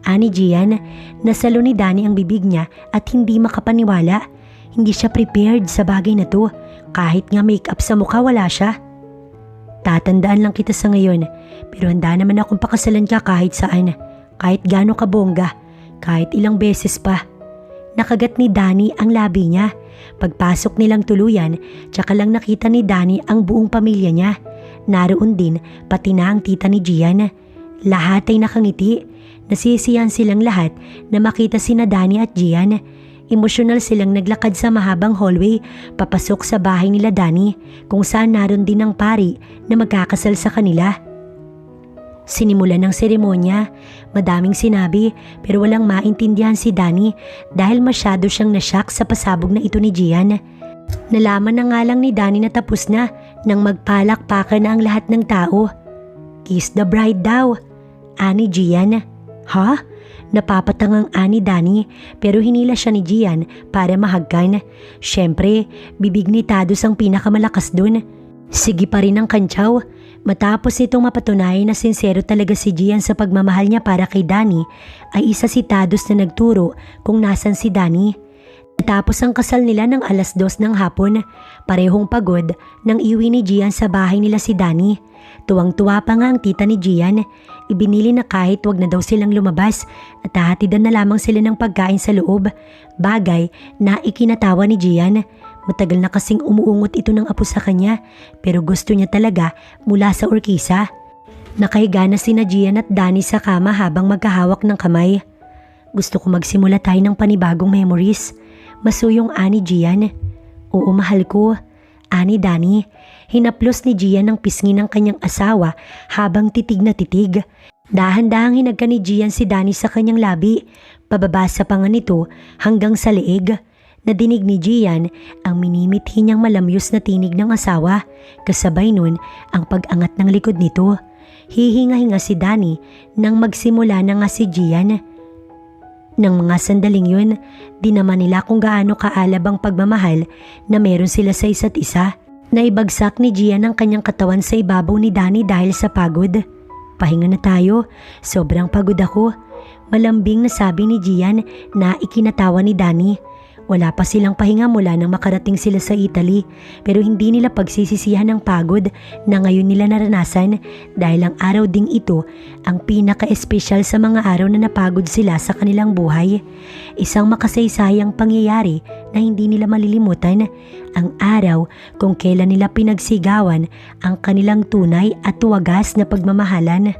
Ani Gian, nasalo ni Danny ang bibig niya at hindi makapaniwala. Hindi siya prepared sa bagay na to. Kahit nga make-up sa mukha wala siya. Tatandaan lang kita sa ngayon pero handa naman akong pakasalan ka kahit saan. Kahit gaano ka bongga. Kahit ilang beses pa. Nakagat ni Danny ang labi niya. Pagpasok nilang tuluyan, tsaka lang nakita ni Danny ang buong pamilya niya. Naroon din pati na ang tita ni Gian. Lahat ay nakangiti. Nasisiyan silang lahat na makita sina Danny at Gian. Emosyonal silang naglakad sa mahabang hallway papasok sa bahay nila Danny kung saan naroon din ang pari na magkakasal sa kanila. Sinimulan ng seremonya, madaming sinabi pero walang maintindihan si Danny dahil masyado siyang nashock sa pasabog na ito ni Gian. Nalaman na nga lang ni Danny na tapos na nang magpalakpakan na ang lahat ng tao. Kiss the bride daw. Ani Gian. Ha? Napapatangang ani Danny pero hinila siya ni Gian para mahagkan. Siyempre, bibig ni Tados ang pinakamalakas dun. Sige pa rin ang kantsaw. Matapos itong mapatunayan na sincero talaga si Gian sa pagmamahal niya para kay Danny, ay isa si Tados na nagturo kung nasan si Danny. Natapos ang kasal nila ng 2:00 ng hapon. Parehong pagod nang iwi ni Gian sa bahay nila si Danny. Tuwang-tuwa pa nga ang tita ni Gian. Ibinili na kahit wag na daw silang lumabas at hahatidan na lamang sila ng pagkain sa loob. Bagay na ikinatawa ni Gian. Matagal na kasing umuungot ito ng apo sa kanya pero gusto niya talaga mula sa orkisa. Nakahiga na sina Gian at Danny sa kama habang magkahawak ng kamay. Gusto ko magsimula tayo ng panibagong memories. Masuyong ani Gian. Oo mahal ko. Ani Danny. Hinaplos ni Gian ang pisngi ng kanyang asawa habang titig na titig. Dahan-dahang hinagka ni Gian si Danny sa kanyang labi. Pababa sa panga nito hanggang sa leeg. Nadinig ni Gian ang minimithi niyang malamyos na tinig ng asawa. Kasabay nun ang pag-angat ng likod nito. Hihinga-hinga si Danny nang magsimula na nga si Gian. Nang mga sandaling yun, di naman nila kung gaano kaalab ang pagmamahal na meron sila sa isa't isa. Naibagsak ni Gian ang kanyang katawan sa ibabaw ni Danny dahil sa pagod. Pahinga na tayo, sobrang pagod ako. Malambing na sabi ni Gian na ikinatawa ni Danny. Wala pa silang pahinga mula nang makarating sila sa Italy pero hindi nila pagsisisihan ng pagod na ngayon nila naranasan dahil ang araw ding ito ang pinaka-espesyal sa mga araw na napagod sila sa kanilang buhay. Isang makasaysayang pangyayari na hindi nila malilimutan, ang araw kung kailan nila pinagsigawan ang kanilang tunay at wagas na pagmamahalan.